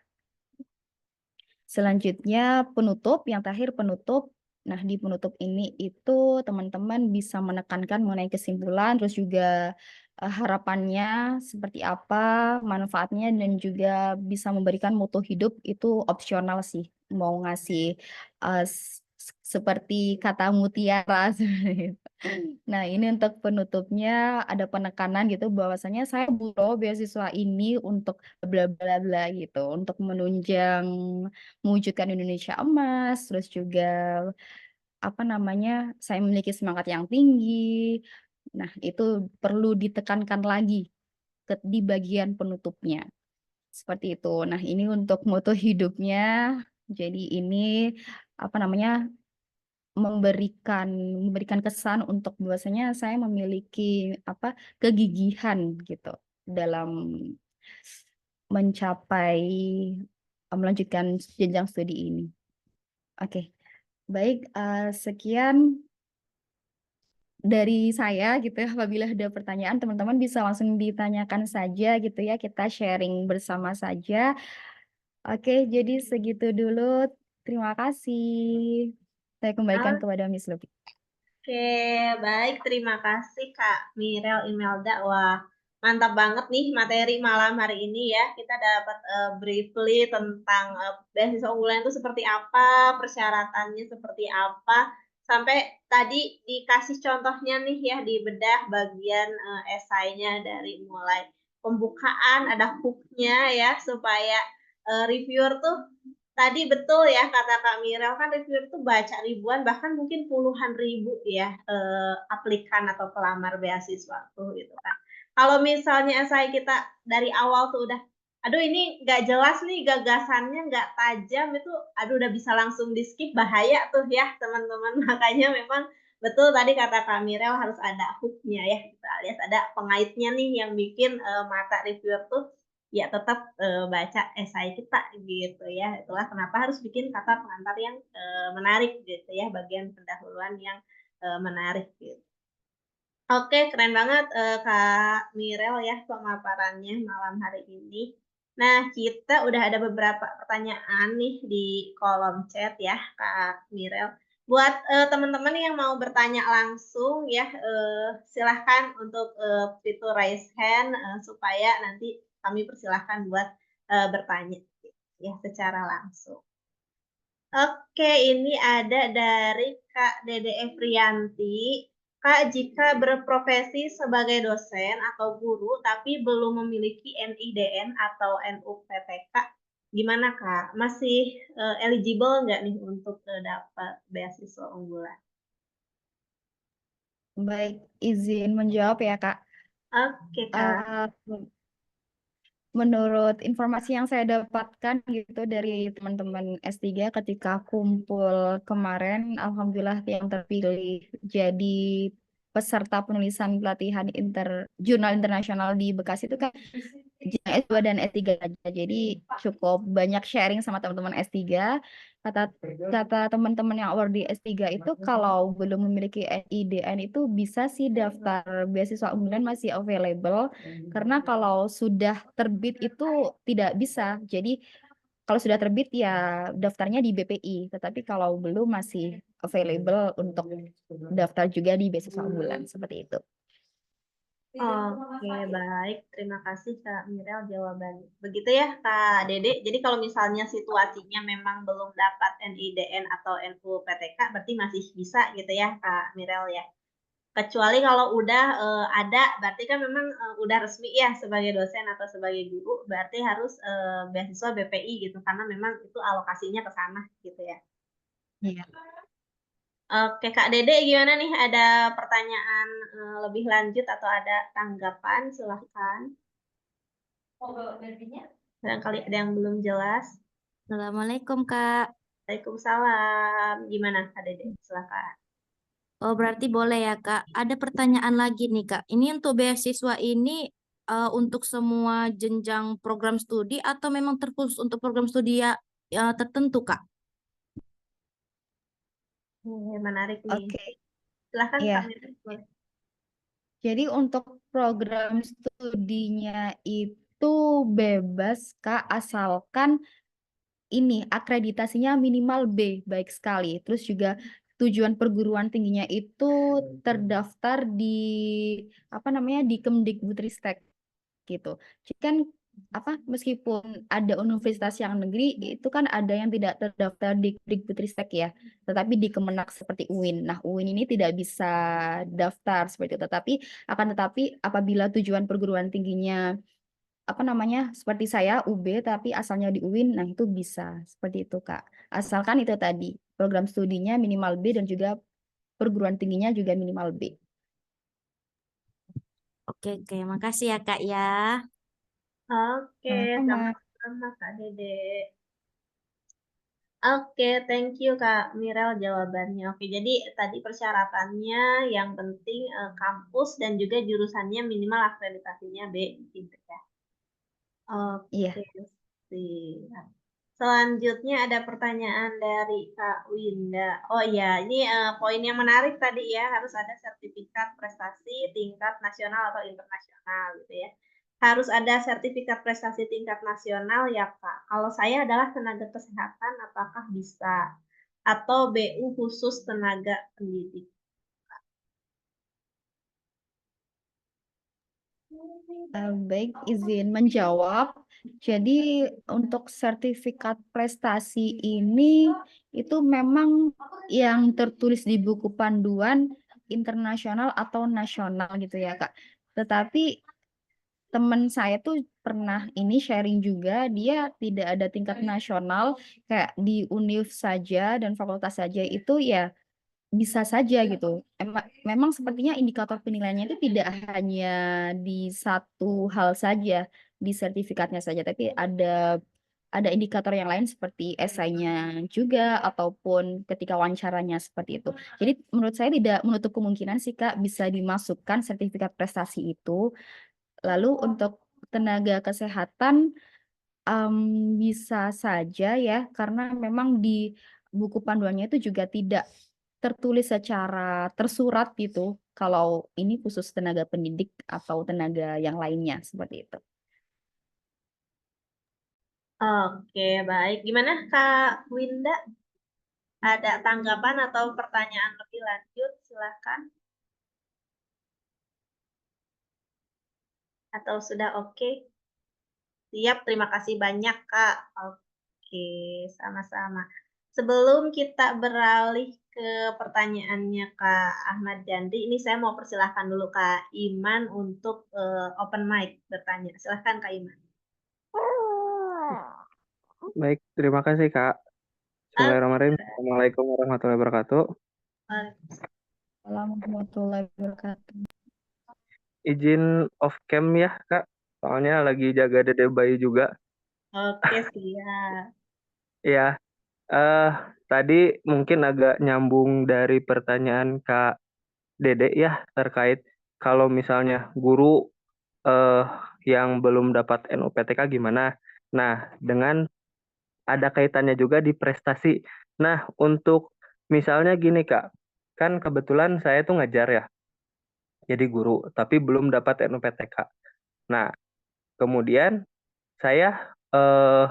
[SPEAKER 2] Selanjutnya penutup, yang terakhir penutup. Nah, di penutup ini itu teman-teman bisa menekankan mengenai kesimpulan, terus juga harapannya seperti apa, manfaatnya, dan juga bisa memberikan mutu hidup itu opsional sih. Mau ngasih seperti kata mutiara seperti itu. Nah, ini untuk penutupnya ada penekanan gitu bahwasanya saya butuh beasiswa ini untuk bla bla bla gitu, untuk menunjang mewujudkan Indonesia emas, terus juga apa namanya, saya memiliki semangat yang tinggi. Nah, itu perlu ditekankan lagi di bagian penutupnya. Seperti itu. Nah, ini untuk moto hidupnya. Jadi ini apa namanya, memberikan memberikan kesan untuk bahwasanya saya memiliki apa kegigihan gitu dalam mencapai melanjutkan jenjang studi ini. Oke, baik, sekian dari saya gitu ya. Apabila ada pertanyaan, teman-teman bisa langsung ditanyakan saja gitu ya. Kita sharing bersama saja. Oke, jadi segitu dulu. Terima kasih. Saya kembalikan kepada Miss Lupi.
[SPEAKER 1] Oke, baik. Terima kasih Kak Mirel Imelda. Wah, mantap banget nih materi malam hari ini ya. Kita dapat briefly tentang beasiswa unggulan itu seperti apa, persyaratannya seperti apa, sampai tadi dikasih contohnya nih ya di bedah bagian esainya dari mulai pembukaan, ada hook-nya ya supaya reviewer tuh tadi betul ya kata Kak Mirel, kan reviewer tuh baca ribuan bahkan mungkin puluhan ribu ya aplikan atau pelamar beasiswa tuh gitu kan. Kalau misalnya esai kita dari awal tuh udah aduh ini nggak jelas nih gagasannya nggak tajam itu aduh udah bisa langsung di skip bahaya tuh ya teman-teman. Makanya memang betul tadi kata Kak Mirel harus ada hook-nya ya kita alias ada pengaitnya nih yang bikin mata reviewer tuh ya tetap baca esai kita gitu ya. Itulah kenapa harus bikin kata pengantar yang menarik gitu ya, bagian pendahuluan yang menarik gitu. Oke, keren banget Kak Mirel ya pemaparannya malam hari ini. Nah, kita udah ada beberapa pertanyaan nih di kolom chat ya Kak Mirel. Buat teman-teman yang mau bertanya langsung ya, silahkan untuk fitur raise hand supaya nanti kami persilahkan buat bertanya gitu ya secara langsung. Oke, ini ada dari Kak Dede Efrianti. Kak, jika berprofesi sebagai dosen atau guru tapi belum memiliki NIDN atau NUPTK, gimana Kak? Masih eligible nggak nih untuk dapat beasiswa unggulan?
[SPEAKER 2] Baik, izin menjawab ya, Kak.
[SPEAKER 1] Oke Kak.
[SPEAKER 2] Menurut informasi yang saya dapatkan gitu dari teman-teman S3 ketika kumpul kemarin, alhamdulillah yang terpilih jadi peserta penulisan pelatihan jurnal internasional di Bekasi itu kan S2 dan S3 aja. Jadi cukup banyak sharing sama teman-teman S3. Kata kata teman-teman yang award di S3 itu kalau belum memiliki NIDN itu bisa sih daftar beasiswa unggulan masih available karena kalau sudah terbit itu tidak bisa. Jadi kalau sudah terbit ya daftarnya di BPI, tetapi kalau belum masih available untuk daftar juga di beasiswa unggulan seperti itu.
[SPEAKER 1] Oke, baik. Terima kasih Kak Mirel jawabannya. Begitu ya Kak Dede. Jadi kalau misalnya situasinya memang belum dapat NIDN atau NUPTK, berarti masih bisa gitu ya Kak Mirel ya. Kecuali kalau udah ada, berarti kan memang udah resmi ya sebagai dosen atau sebagai guru, berarti harus beasiswa BPI gitu, karena memang itu alokasinya ke sana gitu ya.
[SPEAKER 2] Iya.
[SPEAKER 1] Oke, Kak Dede gimana nih? Ada pertanyaan lebih lanjut atau ada tanggapan? Silahkan. Barangkali ada yang belum jelas.
[SPEAKER 3] Assalamualaikum, Kak.
[SPEAKER 1] Waalaikumsalam. Gimana, Kak Dede? Silahkan.
[SPEAKER 3] Oh, berarti boleh ya, Kak. Ada pertanyaan lagi nih, Kak. Ini untuk beasiswa ini untuk semua jenjang program studi atau memang terkhusus untuk program studi tertentu, Kak?
[SPEAKER 1] Menarik nih.
[SPEAKER 2] Oke,
[SPEAKER 1] Silahkan, Kak
[SPEAKER 2] ya.
[SPEAKER 1] Mira. Boleh.
[SPEAKER 2] Jadi untuk program studinya itu bebas, Kak, asalkan ini akreditasinya minimal B, baik sekali. Terus juga tujuan perguruan tingginya itu terdaftar di apa namanya di Kemdikbudristek gitu. Jadi kan apa meskipun ada universitas yang negeri itu kan ada yang tidak terdaftar di Dikbudristek ya, tetapi di Kemenak seperti UIN. Nah, UIN ini tidak bisa daftar seperti itu. Tetapi apabila tujuan perguruan tingginya apa namanya seperti saya UB tapi asalnya di UIN, nah itu bisa seperti itu Kak. Asalkan itu tadi program studinya minimal B dan juga perguruan tingginya juga minimal B.
[SPEAKER 3] Oke, oke. Makasih ya, Kak ya.
[SPEAKER 1] Oke,
[SPEAKER 2] Sama-sama.
[SPEAKER 1] sama-sama, Kak Dede. Oke, thank you Kak Mirel jawabannya. Oke, jadi tadi persyaratannya yang penting kampus dan juga jurusannya minimal akreditasinya B gitu ya.
[SPEAKER 2] Iya.
[SPEAKER 1] Oke, siap. Selanjutnya ada pertanyaan dari Kak Winda. Oh iya, ini poin yang menarik tadi ya, harus ada sertifikat prestasi tingkat nasional atau internasional gitu ya. Harus ada sertifikat prestasi tingkat nasional ya Kak. Kalau saya adalah tenaga kesehatan, apakah bisa? Atau BU khusus tenaga pendidik?
[SPEAKER 2] Baik, izin menjawab. Jadi untuk sertifikat prestasi ini itu memang yang tertulis di buku panduan internasional atau nasional gitu ya, Kak. Tetapi teman saya tuh pernah ini sharing juga, dia tidak ada tingkat nasional, kayak di univ saja dan fakultas saja itu ya bisa saja gitu. Memang sepertinya indikator penilaiannya itu tidak hanya di satu hal saja, di sertifikatnya saja, tapi ada indikator yang lain seperti esainya juga ataupun ketika wawancaranya seperti itu. Jadi menurut saya tidak menutup kemungkinan sih Kak bisa dimasukkan sertifikat prestasi itu. Lalu untuk tenaga kesehatan em, bisa saja ya, karena memang di buku panduannya itu juga tidak tertulis secara tersurat gitu. Kalau ini khusus tenaga pendidik atau tenaga yang lainnya seperti itu.
[SPEAKER 1] Oke, baik. Gimana Kak Winda? Ada tanggapan atau pertanyaan lebih lanjut? Silakan. Atau sudah oke? Siap, terima kasih banyak, Kak. Oke, sama-sama. Sebelum kita beralih ke pertanyaannya Kak Ahmad Jandri, ini saya mau persilahkan dulu Kak Iman untuk open mic bertanya. Silahkan Kak Iman.
[SPEAKER 4] Baik, terima kasih Kak. Bismillahirrahmanirrahim. Assalamualaikum warahmatullahi wabarakatuh.
[SPEAKER 2] Assalamualaikum warahmatullahi wabarakatuh.
[SPEAKER 4] Izin off cam ya Kak, soalnya lagi jaga dede bayi juga.
[SPEAKER 1] Oke, siap.
[SPEAKER 4] Ya, tadi mungkin agak nyambung dari pertanyaan Kak Dede ya terkait kalau misalnya guru eh, yang belum dapat NUPTK gimana. Nah, dengan ada kaitannya juga di prestasi. Nah, untuk misalnya gini Kak, kan kebetulan saya tuh ngajar ya, jadi guru, tapi belum dapat NUPTK. Nah, kemudian saya eh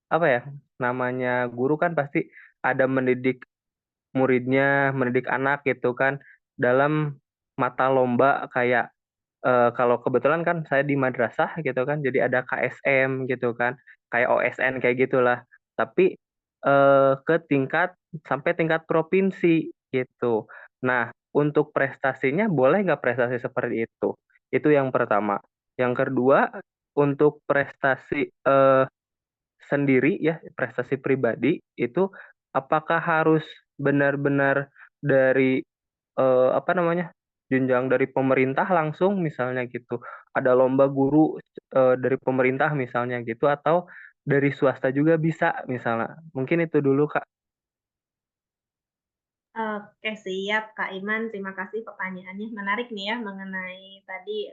[SPEAKER 4] apa ya? Namanya guru kan pasti ada mendidik muridnya, mendidik anak gitu kan dalam mata lomba kayak kalau kebetulan kan saya di madrasah gitu kan, jadi ada KSM gitu kan, kayak OSN kayak gitulah. Tapi ke tingkat sampai tingkat provinsi gitu. Nah, untuk prestasinya boleh nggak prestasi seperti itu? Itu yang pertama. Yang kedua, untuk prestasi sendiri ya, prestasi pribadi itu apakah harus benar-benar dari apa namanya, jenjang dari pemerintah langsung misalnya gitu. Ada lomba guru dari pemerintah misalnya gitu, atau dari swasta juga bisa misalnya. Mungkin itu dulu Kak.
[SPEAKER 1] Oke, siap Kak Iman. Terima kasih pertanyaannya. Menarik nih ya mengenai tadi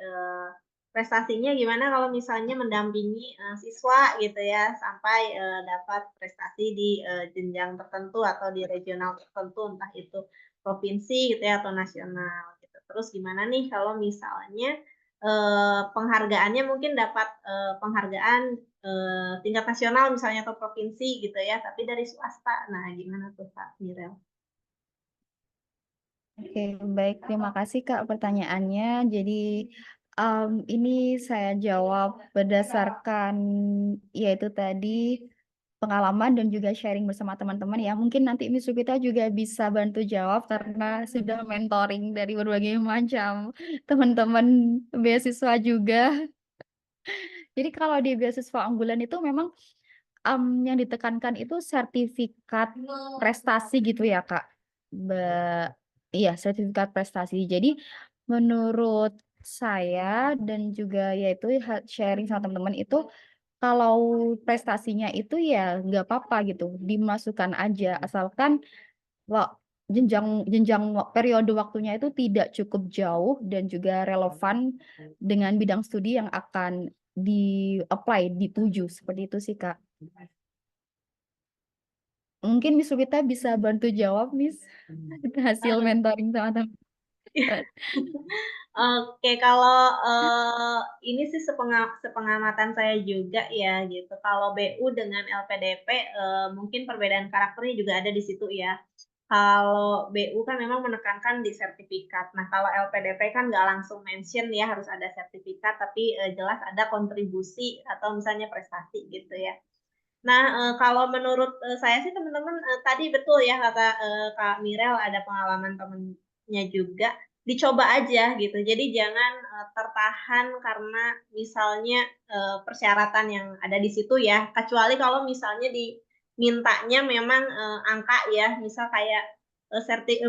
[SPEAKER 1] prestasinya gimana kalau misalnya mendampingi siswa gitu ya sampai dapat prestasi di jenjang tertentu atau di regional tertentu, entah itu provinsi gitu ya atau nasional gitu. Terus gimana nih kalau misalnya penghargaannya mungkin dapat penghargaan tingkat nasional misalnya atau provinsi gitu ya, tapi dari swasta. Nah, gimana tuh Kak Mirel?
[SPEAKER 2] Oke, baik. Terima kasih Kak pertanyaannya. Jadi ini saya jawab berdasarkan yaitu tadi pengalaman dan juga sharing bersama teman-teman ya. Mungkin nanti Miss Rupita juga bisa bantu jawab karena sudah mentoring dari berbagai macam teman-teman beasiswa juga. Jadi kalau di beasiswa unggulan itu memang yang ditekankan itu sertifikat prestasi gitu ya Kak. Iya, sertifikat prestasi. Jadi menurut saya dan juga yaitu sharing sama teman-teman itu kalau prestasinya itu ya nggak apa-apa gitu, dimasukkan aja asalkan jenjang jenjang periode waktunya itu tidak cukup jauh dan juga relevan dengan bidang studi yang akan di-apply, dituju. Seperti itu sih, Kak. Mungkin Miss Rubita bisa bantu jawab, Miss, hasil mentoring sama teman.
[SPEAKER 1] Oke, kalau ini sih sepengamatan saya juga ya gitu. Kalau BU dengan LPDP mungkin perbedaan karakternya juga ada di situ ya. Kalau BU kan memang menekankan di sertifikat. Nah, kalau LPDP kan nggak langsung mention ya harus ada sertifikat, tapi jelas ada kontribusi atau misalnya prestasi gitu ya. Nah, kalau menurut saya sih teman-teman tadi betul ya kata Kak Mirel ada pengalaman temennya juga, dicoba aja gitu. Jadi jangan tertahan karena misalnya persyaratan yang ada di situ ya. Kecuali kalau misalnya dimintanya memang angka ya, misal kayak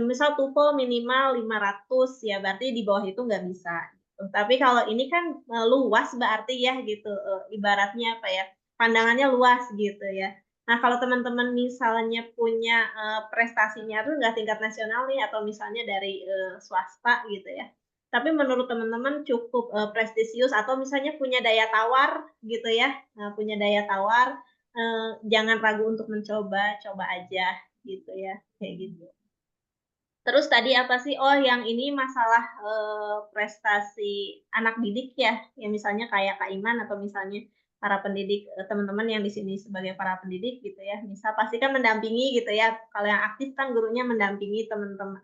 [SPEAKER 1] misal TOEFL minimal 500 ya berarti di bawah itu nggak bisa. Gitu. Tapi kalau ini kan luas berarti ya gitu, ibaratnya apa ya? Pandangannya luas gitu ya. Nah, kalau teman-teman misalnya punya prestasinya tuh nggak tingkat nasional nih atau misalnya dari swasta gitu ya. Tapi menurut teman-teman cukup prestisius atau misalnya punya daya tawar gitu ya. Nah, punya daya tawar, jangan ragu untuk mencoba, coba aja gitu ya, kayak gitu. Terus tadi apa sih? Oh, yang ini masalah prestasi anak didik ya, yang misalnya kayak Kak Iman atau misalnya para pendidik teman-teman yang di sini sebagai para pendidik gitu ya. Misal pasti kan mendampingi gitu ya. Kalau yang aktif kan gurunya mendampingi teman-teman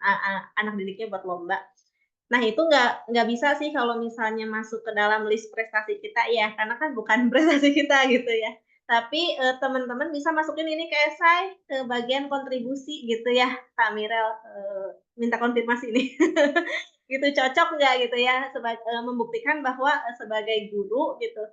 [SPEAKER 1] anak didiknya buat lomba. Nah, itu nggak bisa sih kalau misalnya masuk ke dalam list prestasi kita ya, karena kan bukan prestasi kita gitu ya. Tapi teman-teman bisa masukin ini ke esai, ke bagian kontribusi gitu ya, Kak Mirel. Minta konfirmasi nih. Gitu, cocok nggak gitu ya, membuktikan bahwa sebagai guru gitu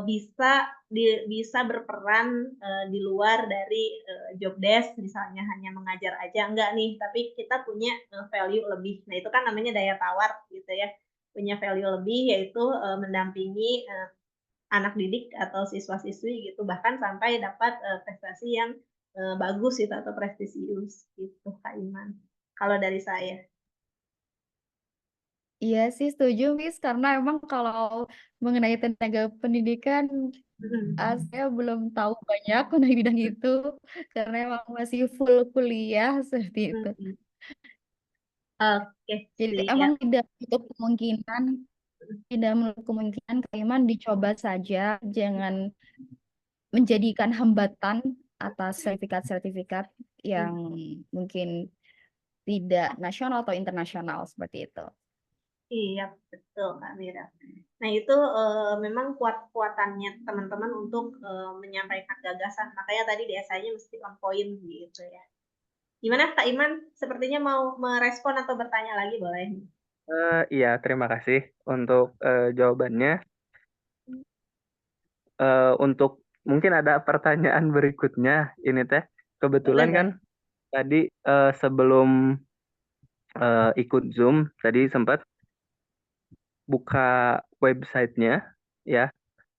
[SPEAKER 1] bisa berperan di luar dari job desk, misalnya hanya mengajar aja enggak nih, tapi kita punya value lebih. Nah, itu kan namanya daya tawar gitu ya, punya value lebih yaitu mendampingi anak didik atau siswa-siswi gitu, bahkan sampai dapat prestasi yang bagus gitu atau prestisius gitu, Kak Iman. Kalau dari saya.
[SPEAKER 2] Iya sih setuju, Miss, karena emang kalau mengenai tenaga pendidikan saya belum tahu banyak mengenai bidang itu karena emang masih full kuliah seperti itu.
[SPEAKER 1] Oke,
[SPEAKER 2] Jadi emang
[SPEAKER 1] siap.
[SPEAKER 2] tidak menutup kemungkinan Kaiman dicoba saja, jangan menjadikan hambatan atas sertifikat-sertifikat yang mungkin tidak nasional atau internasional seperti itu.
[SPEAKER 1] Iya, betul Kak Mira. Nah, itu memang kuat-kuatannya teman-teman untuk menyampaikan gagasan. Makanya tadi di esainya mesti on point gitu ya. Gimana Kak Iman? Sepertinya mau merespon atau bertanya lagi boleh?
[SPEAKER 4] Iya, terima kasih untuk jawabannya. Untuk mungkin ada pertanyaan berikutnya ini teh.
[SPEAKER 1] Boleh
[SPEAKER 4] Kebetulan
[SPEAKER 1] deh.
[SPEAKER 4] kan tadi sebelum ikut Zoom, tadi sempat buka websitenya ya.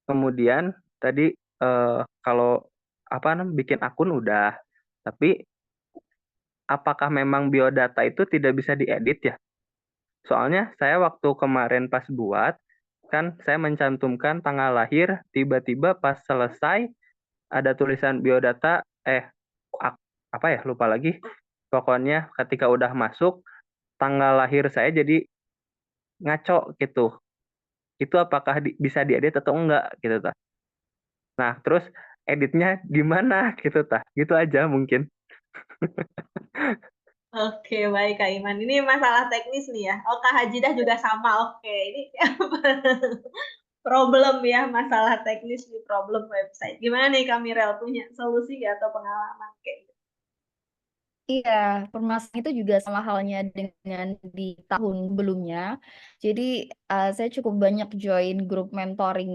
[SPEAKER 4] Kemudian tadi kalau apa namanya bikin akun udah, tapi apakah memang biodata itu tidak bisa diedit ya? Soalnya saya waktu kemarin pas buat, kan saya mencantumkan tanggal lahir, tiba-tiba pas selesai ada tulisan biodata, apa ya, lupa lagi. Pokoknya ketika udah masuk, tanggal lahir saya jadi ngaco gitu. Itu apakah bisa diedit atau enggak gitu tah. Nah, terus editnya gimana gitu tah. Gitu aja mungkin.
[SPEAKER 1] Oke, baik Kak Iman. Ini masalah teknis nih ya. Oh, Kak Hajidah juga sama. Oke, ini problem ya, masalah teknis nih, problem website. Gimana nih Kak Mirel, punya solusi nggak atau pengalaman kayak gitu?
[SPEAKER 2] Iya, permasalahan itu juga sama halnya dengan di tahun sebelumnya. Jadi saya cukup banyak join grup mentoring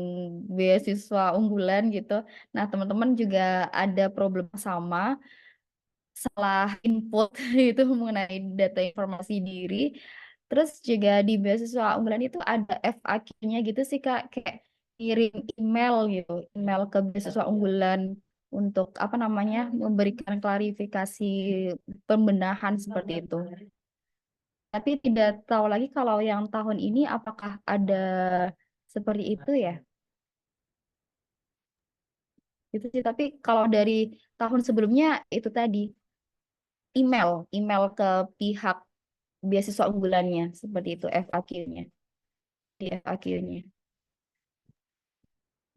[SPEAKER 2] beasiswa unggulan gitu. Nah, teman-teman juga ada problem sama, salah input itu mengenai data informasi diri. Terus juga di beasiswa unggulan itu ada FAQ-nya gitu sih Kak, kayak kirim email gitu, email ke beasiswa unggulan untuk apa namanya memberikan klarifikasi pembenahan seperti itu. Tapi tidak tahu lagi kalau yang tahun ini apakah ada seperti itu ya. Itu sih. Tapi kalau dari tahun sebelumnya itu tadi email ke pihak beasiswa unggulannya seperti itu FAQ-nya di FAQ-nya.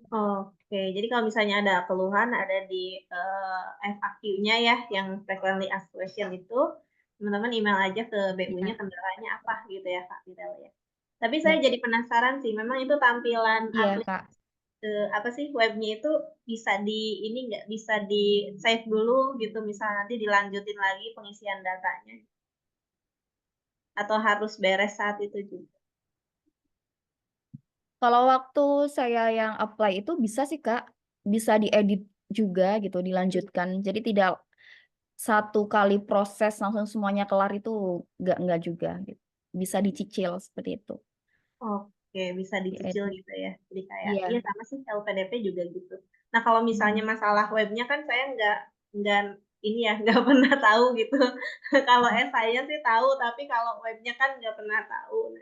[SPEAKER 1] Oke, jadi kalau misalnya ada keluhan ada di FAQ-nya ya, yang frequently asked question itu, teman-teman email aja ke BU-nya
[SPEAKER 2] Iya,
[SPEAKER 1] kendalanya apa gitu ya Kak Mirel ya. Tapi saya
[SPEAKER 2] iya,
[SPEAKER 1] jadi penasaran sih, memang itu tampilan
[SPEAKER 2] iya Kak.
[SPEAKER 1] apa sih webnya itu bisa di ini nggak bisa di save dulu gitu, misalnya nanti dilanjutin lagi pengisian datanya, atau harus beres saat itu juga?
[SPEAKER 2] Kalau waktu saya yang apply itu bisa sih Kak, bisa diedit juga gitu, dilanjutkan. Jadi tidak satu kali proses langsung semuanya kelar itu nggak juga gitu. Bisa dicicil seperti itu.
[SPEAKER 1] Oke, bisa dicicil
[SPEAKER 2] Diedit.
[SPEAKER 1] gitu ya. Jadi kayak, iya
[SPEAKER 2] Iya.
[SPEAKER 1] sama sih LPDP juga gitu. Nah kalau misalnya
[SPEAKER 2] Hmm.
[SPEAKER 1] masalah webnya kan saya nggak ini ya, nggak pernah tahu gitu. Kalau saya sih tahu, tapi kalau webnya kan nggak pernah tahu.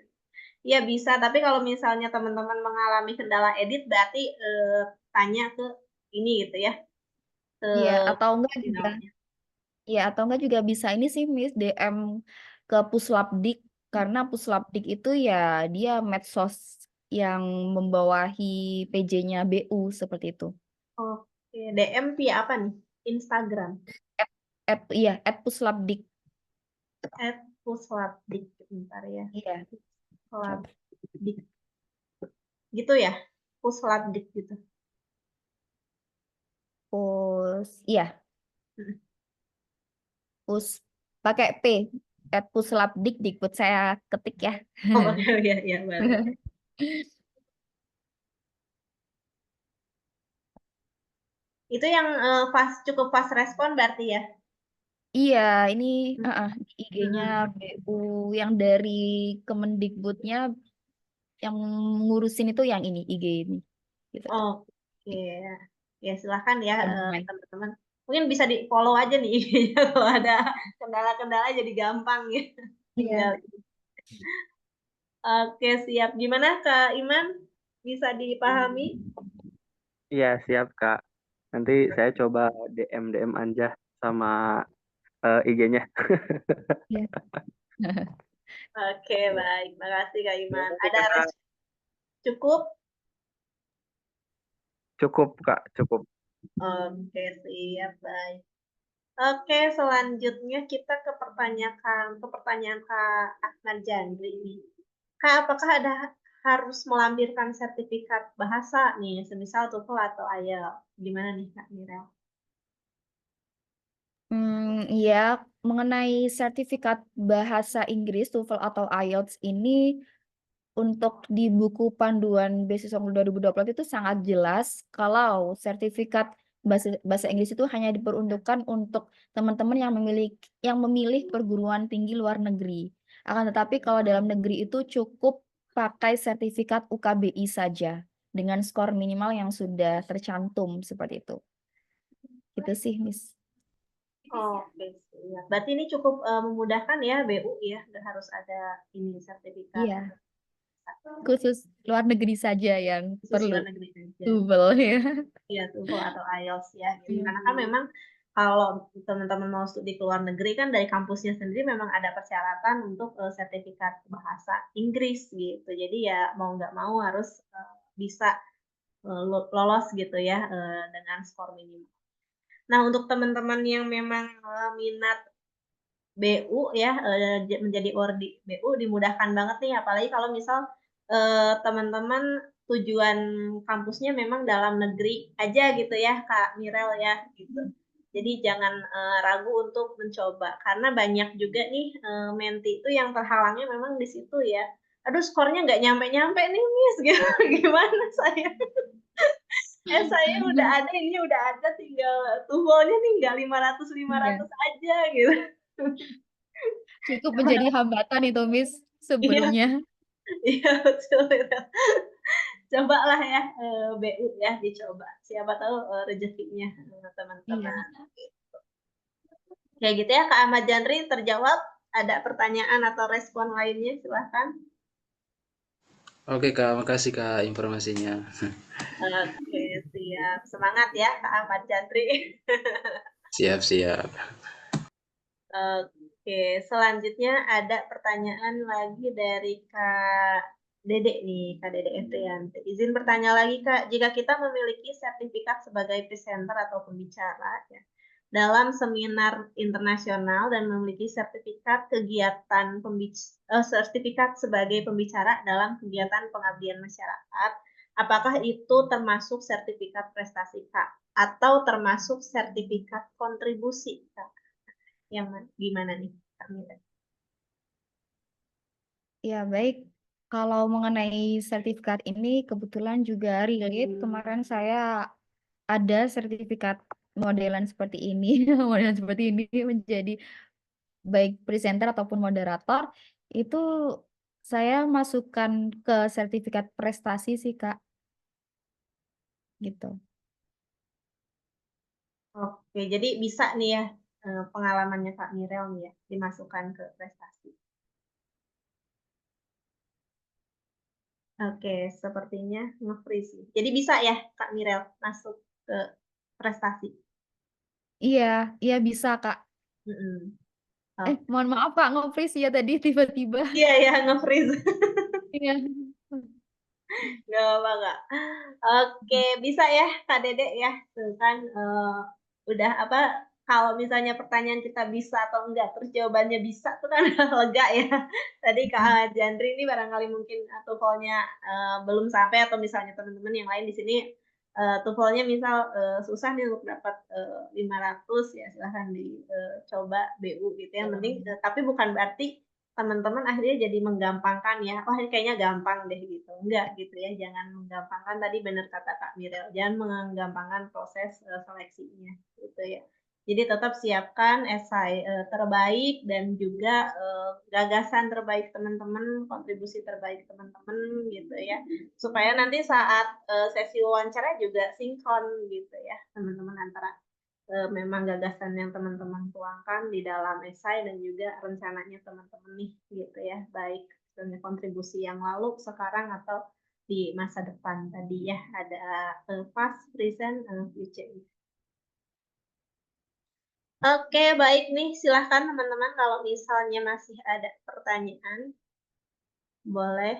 [SPEAKER 1] Iya bisa, tapi kalau misalnya teman-teman mengalami kendala edit, berarti tanya ke ini gitu ya, ke
[SPEAKER 2] Iya, atau enggak juga.
[SPEAKER 1] finalnya.
[SPEAKER 2] Iya, atau enggak juga bisa ini sih Miss DM ke Puslapdik karena Puslapdik itu ya dia medsos yang membawahi PJ-nya BU seperti itu.
[SPEAKER 1] Oke, DM via apa nih? Instagram.
[SPEAKER 2] Iya, @puslapdik.
[SPEAKER 1] @puslapdik, bentar ya.
[SPEAKER 2] Iya, coba.
[SPEAKER 1] Puslapdik. Gitu ya? Puslapdik gitu.
[SPEAKER 2] Iya,
[SPEAKER 1] Mm.
[SPEAKER 2] pus pakai P @puslapdik Dikbud saya ketik ya.
[SPEAKER 1] Oh, oke, iya, iya, boleh. Itu yang cukup fast respon berarti ya?
[SPEAKER 2] Iya, ini
[SPEAKER 1] Mm.
[SPEAKER 2] di IG-nya
[SPEAKER 1] Mm.
[SPEAKER 2] BU yang dari Kemendikbudnya yang ngurusin itu yang ini IG ini gitu.
[SPEAKER 1] Oke, ya silahkan ya
[SPEAKER 2] Teman-teman.
[SPEAKER 1] teman-teman. Mungkin bisa di follow aja nih kalau ada kendala-kendala jadi gampang ya. Tinggal.
[SPEAKER 2] Iya.
[SPEAKER 1] Oke, siap. Gimana Kak Iman? Bisa dipahami?
[SPEAKER 4] Iya, siap Kak. Nanti saya coba DM aja sama IG-nya.
[SPEAKER 2] Iya.
[SPEAKER 1] Oke, baik. Makasih Kak Iman.
[SPEAKER 4] Makasih,
[SPEAKER 1] Ada
[SPEAKER 4] Kak.
[SPEAKER 1] cukup?
[SPEAKER 4] Cukup Kak, cukup.
[SPEAKER 1] Oke, siap, baik. Oke, selanjutnya kita ke pertanyaan Kak Ahmad Jandri nih. Kak, apakah ada harus melampirkan sertifikat bahasa nih, semisal TOEFL atau IELTS? Gimana nih Kak Mirel?
[SPEAKER 2] Iya, mengenai sertifikat bahasa Inggris TOEFL atau IELTS ini untuk di buku panduan beasiswa unggul 2020 itu sangat jelas kalau sertifikat bahasa Inggris itu hanya diperuntukkan untuk teman-teman yang memilih perguruan tinggi luar negeri. Akan tetapi kalau dalam negeri itu cukup pakai sertifikat UKBI saja dengan skor minimal yang sudah tercantum seperti itu. Itu sih, Miss.
[SPEAKER 1] Oke, siap. Berarti ini cukup memudahkan ya BU ya, nggak harus ada ini sertifikat
[SPEAKER 2] Iya, khusus luar negeri saja yang
[SPEAKER 1] khusus
[SPEAKER 2] perlu
[SPEAKER 1] luar negeri saja.
[SPEAKER 2] double ya.
[SPEAKER 1] Iya, TOEFL atau IELTS ya. Gitu.
[SPEAKER 2] Iya.
[SPEAKER 1] Karena kan memang kalau teman-teman mau studi ke luar negeri kan dari kampusnya sendiri memang ada persyaratan untuk sertifikat bahasa Inggris gitu. Jadi ya mau nggak mau harus bisa lolos gitu ya dengan skor minimal. Nah, untuk teman-teman yang memang minat BU ya menjadi ordi BU dimudahkan banget nih, apalagi kalau misal teman-teman tujuan kampusnya memang dalam negeri aja gitu ya Kak Mirel ya gitu. Jadi jangan ragu untuk mencoba karena banyak juga nih menti itu yang terhalangnya memang di situ ya. Aduh skornya nggak nyampe-nyampe nih Miss gitu. Gimana saya? Saya udah ada ini udah ada tinggal TOEFL-nya tinggal 500
[SPEAKER 2] Iya.
[SPEAKER 1] aja gitu.
[SPEAKER 2] Cukup menjadi hambatan itu, Miss,
[SPEAKER 1] Iya,
[SPEAKER 2] sebelumnya.
[SPEAKER 1] iya betul itu. Cobalah ya BU ya dicoba. Siapa tahu rezekinya teman-teman.
[SPEAKER 2] Iya.
[SPEAKER 1] Kayak gitu ya Kak Ahmad Jandri terjawab. Ada pertanyaan atau respon lainnya silahkan.
[SPEAKER 5] Oke Kak, makasih Kak informasinya.
[SPEAKER 1] Oke siap. Semangat ya Kak Ahmad Jandri.
[SPEAKER 5] Siap-siap.
[SPEAKER 1] Oke, selanjutnya ada pertanyaan lagi dari Kak Dede nih, Kak Dede Efrianti. Izin bertanya lagi Kak, jika kita memiliki sertifikat sebagai presenter atau pembicara ya, dalam seminar internasional dan memiliki sertifikat sertifikat sebagai pembicara dalam kegiatan pengabdian masyarakat, apakah itu termasuk sertifikat prestasi Kak? Atau termasuk sertifikat kontribusi Kak? Yang gimana nih Kak Mira?
[SPEAKER 2] Ya, baik. Kalau mengenai sertifikat ini kebetulan juga relate. Kemarin saya ada sertifikat modelan seperti ini, modelan seperti ini menjadi baik presenter ataupun moderator. Itu saya masukkan ke sertifikat prestasi sih, Kak. Gitu.
[SPEAKER 1] Oke, jadi bisa nih ya pengalamannya Kak Mirel nih ya dimasukkan ke prestasi. Oke, sepertinya nge-freeze sih. Jadi bisa ya Kak Mirel masuk ke prestasi.
[SPEAKER 2] Iya, iya bisa, Kak.
[SPEAKER 1] Mm-mm. Oh,
[SPEAKER 2] Mohon maaf, Kak, nge-freeze ya tadi tiba-tiba.
[SPEAKER 1] iya ya nge-freeze.
[SPEAKER 2] Iya.
[SPEAKER 1] Gak apa Kak. Oke, bisa ya Kak Dede ya. Tuh kan udah apa kalau misalnya pertanyaan kita bisa atau enggak terus jawabannya bisa tuh kan lega ya. Tadi Kak Jandri ini barangkali mungkin TOEFL-nya belum sampai atau misalnya teman-teman yang lain di sini TOEFL-nya misal susah nih untuk dapat 500 ya silahkan dicoba BU gitu ya. Mending tapi bukan berarti teman-teman akhirnya jadi menggampangkan ya, wah ini kayaknya gampang deh gitu. Enggak gitu ya, jangan menggampangkan tadi benar kata Kak Mirel, jangan menggampangkan proses seleksinya gitu ya. Jadi tetap siapkan esai terbaik dan juga gagasan terbaik teman-teman, kontribusi terbaik teman-teman gitu ya. Supaya nanti saat sesi wawancara juga sinkron gitu ya, teman-teman antara memang gagasan yang teman-teman tuangkan di dalam esai dan juga rencananya teman-teman nih gitu ya, baik misalnya kontribusi yang lalu, sekarang atau di masa depan tadi ya ada past, present, future. Oke, baik nih silahkan teman-teman kalau misalnya masih ada pertanyaan boleh.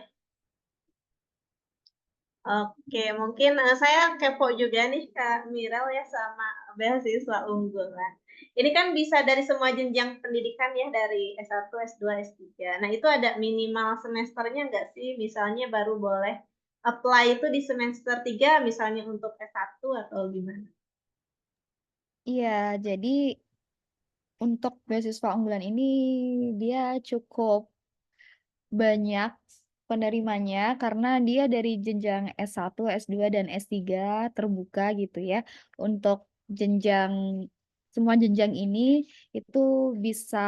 [SPEAKER 1] Oke, mungkin saya kepo juga nih Kak Mirel ya sama beasiswa unggulan. Ini kan bisa dari semua jenjang pendidikan ya, dari S1, S2, S3. Nah, itu ada minimal semesternya nggak sih? Misalnya baru boleh apply itu di semester 3 misalnya untuk S1 atau gimana?
[SPEAKER 2] Iya, jadi untuk beasiswa unggulan ini dia cukup banyak penerimanya karena dia dari jenjang S1, S2, dan S3 terbuka gitu ya. Untuk jenjang semua jenjang ini itu bisa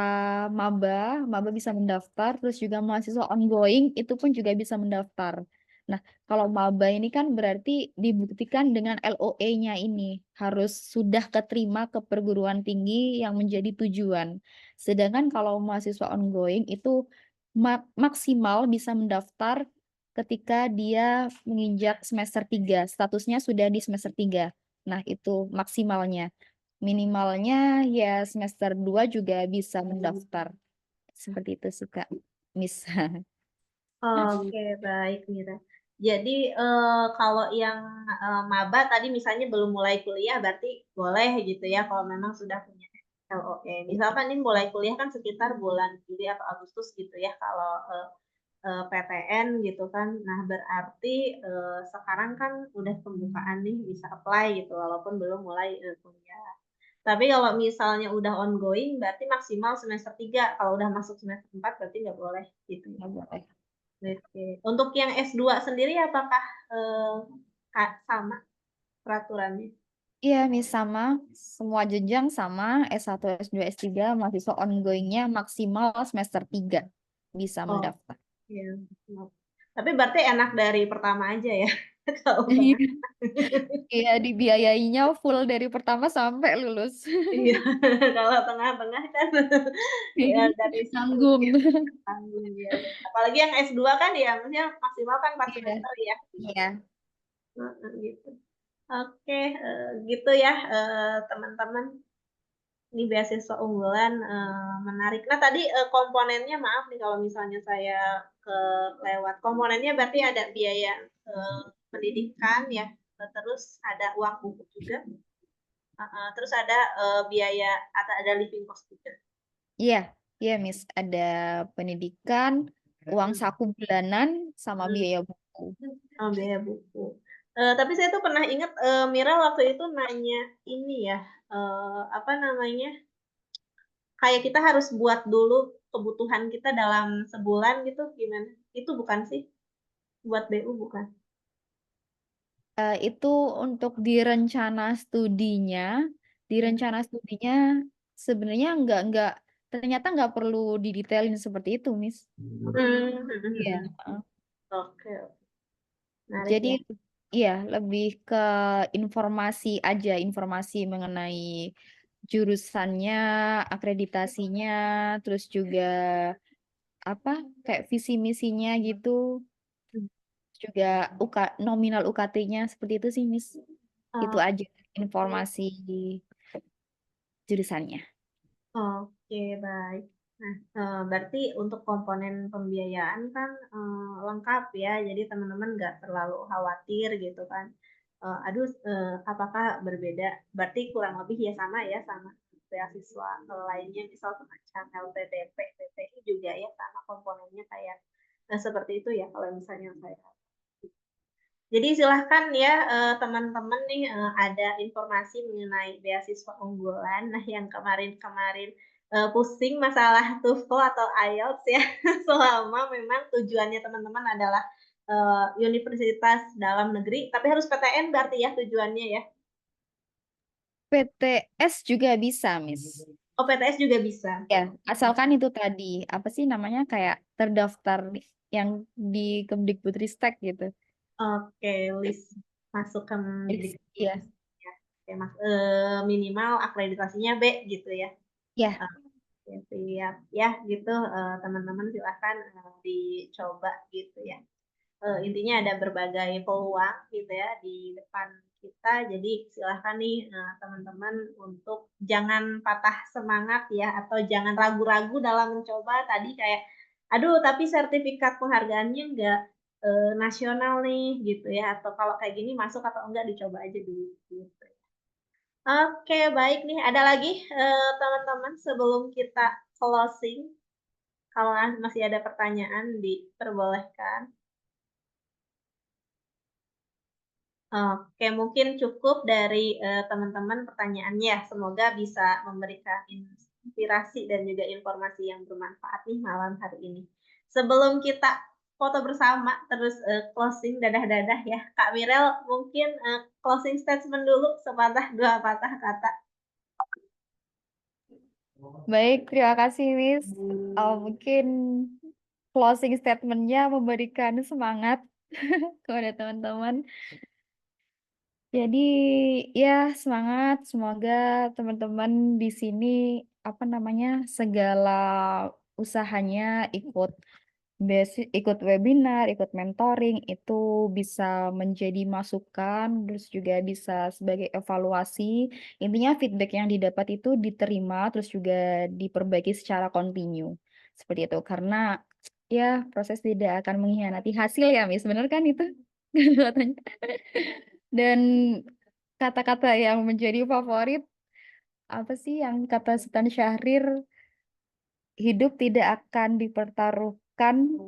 [SPEAKER 2] maba bisa mendaftar, terus juga mahasiswa ongoing itu pun juga bisa mendaftar. Nah, kalau maba ini kan berarti dibuktikan dengan LOE-nya ini harus sudah keterima ke perguruan tinggi yang menjadi tujuan. Sedangkan kalau mahasiswa ongoing itu maksimal bisa mendaftar ketika dia menginjak semester 3, statusnya sudah di semester 3. Nah, itu maksimalnya. Minimalnya ya semester 2 juga bisa mendaftar. Seperti itu sih, Kak. Miss.
[SPEAKER 1] Oke, baik Mira. Jadi kalau yang maba tadi misalnya belum mulai kuliah berarti boleh gitu ya kalau memang sudah punya LOE. Misalkan ini mulai kuliah kan sekitar bulan Juli atau Agustus gitu ya kalau PTN gitu kan. Nah, berarti sekarang kan udah pembukaan nih bisa apply gitu walaupun belum mulai kuliah. Tapi kalau misalnya udah ongoing berarti maksimal semester 3. Kalau udah masuk semester 4 berarti nggak boleh gitu ya.
[SPEAKER 2] Nggak boleh.
[SPEAKER 1] Oke. Untuk yang S2 sendiri apakah sama peraturannya?
[SPEAKER 2] Iya, Miss, sama. Semua jenjang sama. S1, S2, S3, mahasiswa ongoingnya maksimal semester 3 bisa
[SPEAKER 1] Oh,
[SPEAKER 2] mendaftar.
[SPEAKER 1] iya. Tapi berarti enak dari pertama aja ya. Kalau tengah.
[SPEAKER 2] Iya, dibiayainya full dari pertama sampai lulus.
[SPEAKER 1] Iya, kalau tengah-tengah kan ya dari situ
[SPEAKER 2] Nanggung.
[SPEAKER 1] ya tanggung ya. Apalagi yang S2 kan ya, maksudnya maksimal kan 4
[SPEAKER 2] Iya,
[SPEAKER 1] semester ya.
[SPEAKER 2] iya.
[SPEAKER 1] Gitu. Oke, gitu ya teman-teman. Ini beasiswa unggulan menarik. Nah tadi komponennya maaf nih kalau misalnya saya lewat. Komponennya berarti ada biaya pendidikan ya, terus ada uang buku juga, terus ada biaya atau ada living cost juga.
[SPEAKER 2] Iya, iya, Miss. Ada pendidikan, uang saku bulanan, sama biaya buku.
[SPEAKER 1] Oh, biaya buku. Tapi saya tuh pernah ingat Mira waktu itu nanya ini ya, apa namanya? Kayak kita harus buat dulu kebutuhan kita dalam sebulan gitu gimana? Itu bukan sih? Buat BU bukan?
[SPEAKER 2] Itu untuk di rencana studinya, sebenarnya ternyata nggak perlu didetailin seperti itu, Miss. Iya. heeh.
[SPEAKER 1] Oke, menarik
[SPEAKER 2] Jadi
[SPEAKER 1] ya.
[SPEAKER 2] iya lebih ke informasi aja, informasi mengenai jurusannya, akreditasinya, terus juga apa kayak visi misinya gitu, juga nominal UKT-nya seperti itu sih, Miss. Itu
[SPEAKER 1] Oh,
[SPEAKER 2] aja informasi jurusannya.
[SPEAKER 1] oke, baik. Nah, berarti untuk komponen pembiayaan kan lengkap ya, jadi teman-teman nggak terlalu khawatir gitu kan. Aduh, apakah berbeda? Berarti kurang lebih ya sama beasiswa lainnya, misal semacam LPDP, PPI juga ya sama komponennya kayak seperti itu ya kalau misalnya saya. Jadi silahkan ya teman-teman nih ada informasi mengenai beasiswa unggulan. Nah yang kemarin-kemarin pusing masalah TOEFL atau IELTS ya selama memang tujuannya teman-teman adalah universitas dalam negeri, tapi harus PTN berarti ya tujuannya ya.
[SPEAKER 2] PTS juga bisa, Miss.
[SPEAKER 1] Oh PTS juga bisa.
[SPEAKER 2] Ya, asalkan itu tadi, apa sih namanya, kayak terdaftar yang di Kemdikbudristek gitu.
[SPEAKER 1] Oke, list masuk ke
[SPEAKER 2] Iya,
[SPEAKER 1] ya. Oke, minimal akreditasinya B gitu ya.
[SPEAKER 2] ya,
[SPEAKER 1] Oke, siap ya gitu teman-teman silahkan dicoba gitu ya. Intinya ada berbagai peluang gitu ya di depan kita. Jadi silahkan nih teman-teman untuk jangan patah semangat ya atau jangan ragu-ragu dalam mencoba tadi kayak aduh tapi sertifikat penghargaannya enggak nasional nih gitu ya atau kalau kayak gini masuk atau enggak dicoba aja dulu gitu. Oke, baik nih. Ada lagi teman-teman sebelum kita closing? Kalau masih ada pertanyaan diperbolehkan. Oke, mungkin cukup dari teman-teman pertanyaannya. Semoga bisa memberikan inspirasi dan juga informasi yang bermanfaat nih malam hari ini. Sebelum kita foto bersama, terus closing dadah-dadah ya. Kak Mirel, mungkin closing statement dulu sepatah dua patah kata.
[SPEAKER 2] Baik, terima kasih, Miss. Mungkin closing statement-nya memberikan semangat kepada teman-teman. Jadi ya semangat, semoga teman-teman di sini segala usahanya ikut webinar, ikut mentoring itu bisa menjadi masukan, terus juga bisa sebagai evaluasi. Intinya feedback yang didapat itu diterima, terus juga diperbaiki secara kontinu. Seperti itu, karena ya proses tidak akan mengkhianati hasil ya, Miss. Benar kan itu? Katanya. Dan kata-kata yang menjadi favorit, apa sih yang kata Sultan Syahrir, hidup tidak akan dipertaruhkan,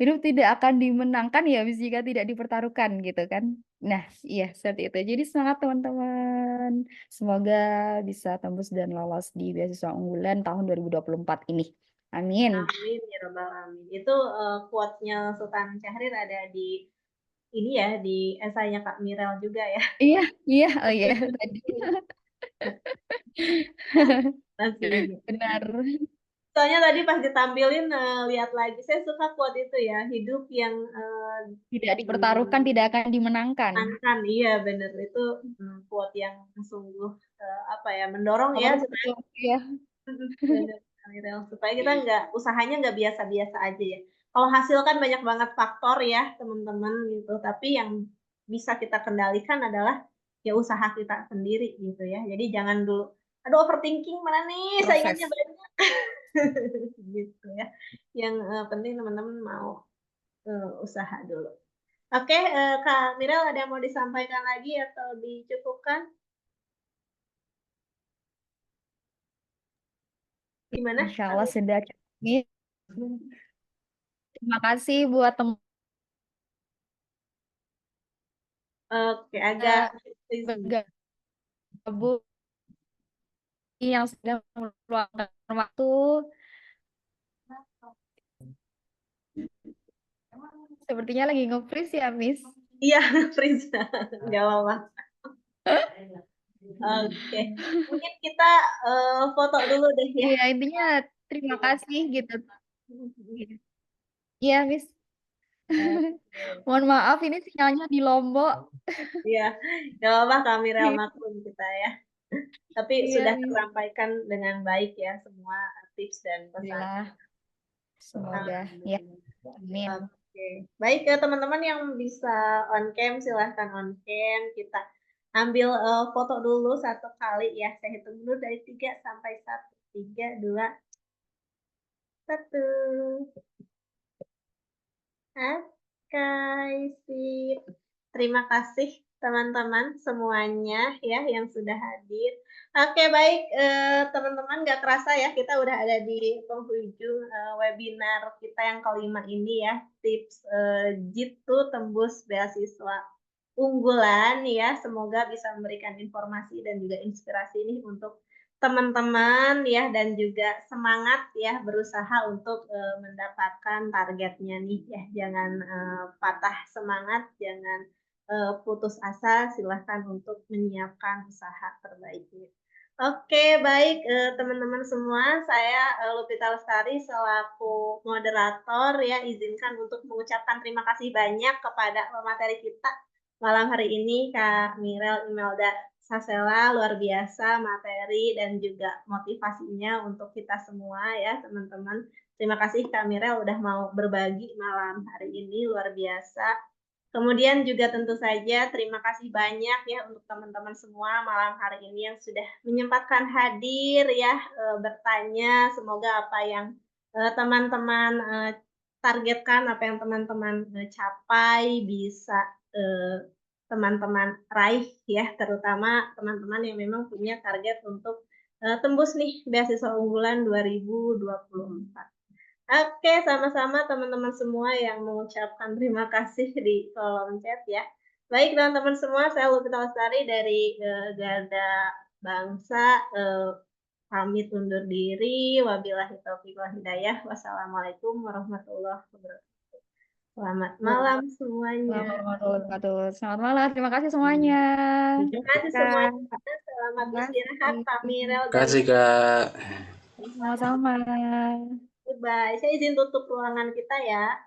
[SPEAKER 2] hidup tidak akan dimenangkan ya Miss jika tidak dipertaruhkan gitu kan. Nah, iya seperti itu. Jadi semangat teman-teman. Semoga bisa tembus dan lolos di beasiswa unggulan tahun 2024 ini. Amin.
[SPEAKER 1] Amin ya robbal alamin. Itu quote-nya Sultan Syahrir ada di ini ya di esainya Kak Mirel juga ya.
[SPEAKER 2] Iya, iya, oh iya tadi.
[SPEAKER 1] Masih ingat.
[SPEAKER 2] Benar.
[SPEAKER 1] Soalnya tadi pas ditampilin lihat lagi, saya suka quote itu ya, hidup yang
[SPEAKER 2] Tidak dipertaruhkan, tidak akan dimenangkan.
[SPEAKER 1] dimenangkan. Iya bener itu quote yang sungguh apa ya mendorong ya supaya
[SPEAKER 2] Powerful, ya.
[SPEAKER 1] bener, Kak Mirel, supaya kita usahanya nggak biasa-biasa aja ya. Kalau hasil kan banyak banget faktor ya teman-teman gitu, tapi yang bisa kita kendalikan adalah ya usaha kita sendiri gitu ya. Jadi jangan dulu, aduh overthinking mana nih saingannya
[SPEAKER 2] Proses.
[SPEAKER 1] banyak gitu ya. Yang penting teman-teman mau usaha dulu. Oke, Kak Mirel ada yang mau disampaikan lagi atau dicukupkan? Gimana?
[SPEAKER 2] Insya Allah sudah cukup. Terima kasih buat teman
[SPEAKER 1] Oke, agak
[SPEAKER 2] bergabung yang sudah meluangkan waktu. Sepertinya lagi nge-freeze ya, Miss.
[SPEAKER 1] iya, Friza, nggak apa-apa. Oke, mungkin kita foto dulu deh ya.
[SPEAKER 2] Iya, intinya terima kasih gitu. Iya, Miss. Mohon maaf, ini sinyalnya di Lombok.
[SPEAKER 1] Iya, nggak apa-apa Kak Mirel maklum kita ya. Tapi
[SPEAKER 2] Iya,
[SPEAKER 1] sudah
[SPEAKER 2] Miss.
[SPEAKER 1] tersampaikan dengan baik ya semua tips dan pesan.
[SPEAKER 2] Alhamdulillah. Semoga ya. Amin.
[SPEAKER 1] Oke, baik ya teman-teman yang bisa on cam silahkan on cam. Kita ambil foto dulu satu kali ya. Saya hitung dulu dari 3 sampai 1. 3, 2, 1. Oke, sip. Terima kasih teman-teman semuanya ya yang sudah hadir. Oke, baik teman-teman, nggak kerasa ya kita udah ada di penghujung webinar kita yang kelima ini ya, tips Jitu tembus beasiswa unggulan ya. Semoga bisa memberikan informasi dan juga inspirasi nih untuk teman-teman ya dan juga semangat ya berusaha untuk mendapatkan targetnya nih ya. Jangan patah semangat, jangan putus asa, silahkan untuk menyiapkan usaha terbaiknya. Oke, baik teman-teman semua, saya Lupita Lestari selaku moderator ya izinkan untuk mengucapkan terima kasih banyak kepada pemateri kita malam hari ini Kak Mirel Imelda Sasela, luar biasa materi dan juga motivasinya untuk kita semua ya teman-teman. Terima kasih Kak Mirel udah mau berbagi malam hari ini, luar biasa. Kemudian juga tentu saja terima kasih banyak ya untuk teman-teman semua malam hari ini yang sudah menyempatkan hadir ya bertanya. Semoga apa yang teman-teman targetkan, apa yang teman-teman capai bisa teman-teman raih ya, terutama teman-teman yang memang punya target untuk tembus nih beasiswa unggulan 2024. Oke, sama-sama teman-teman semua yang mengucapkan terima kasih di kolom chat ya. Baik teman-teman semua, saya Lupita Lestari dari Garda Bangsa pamit undur diri. Wabillahi taufiq wal hidayah. Wassalamualaikum warahmatullahi wabarakatuh. Selamat malam semuanya.
[SPEAKER 2] Selamat malam. Selamat malam. Terima kasih semuanya.
[SPEAKER 1] Terima kasih semuanya. Selamat Selamat
[SPEAKER 2] Terima
[SPEAKER 1] istirahat, Kak
[SPEAKER 2] kasih.
[SPEAKER 1] Mirel dan
[SPEAKER 5] Kasih Kak.
[SPEAKER 2] Sama-sama.
[SPEAKER 1] Goodbye. Saya izin tutup ruangan kita ya.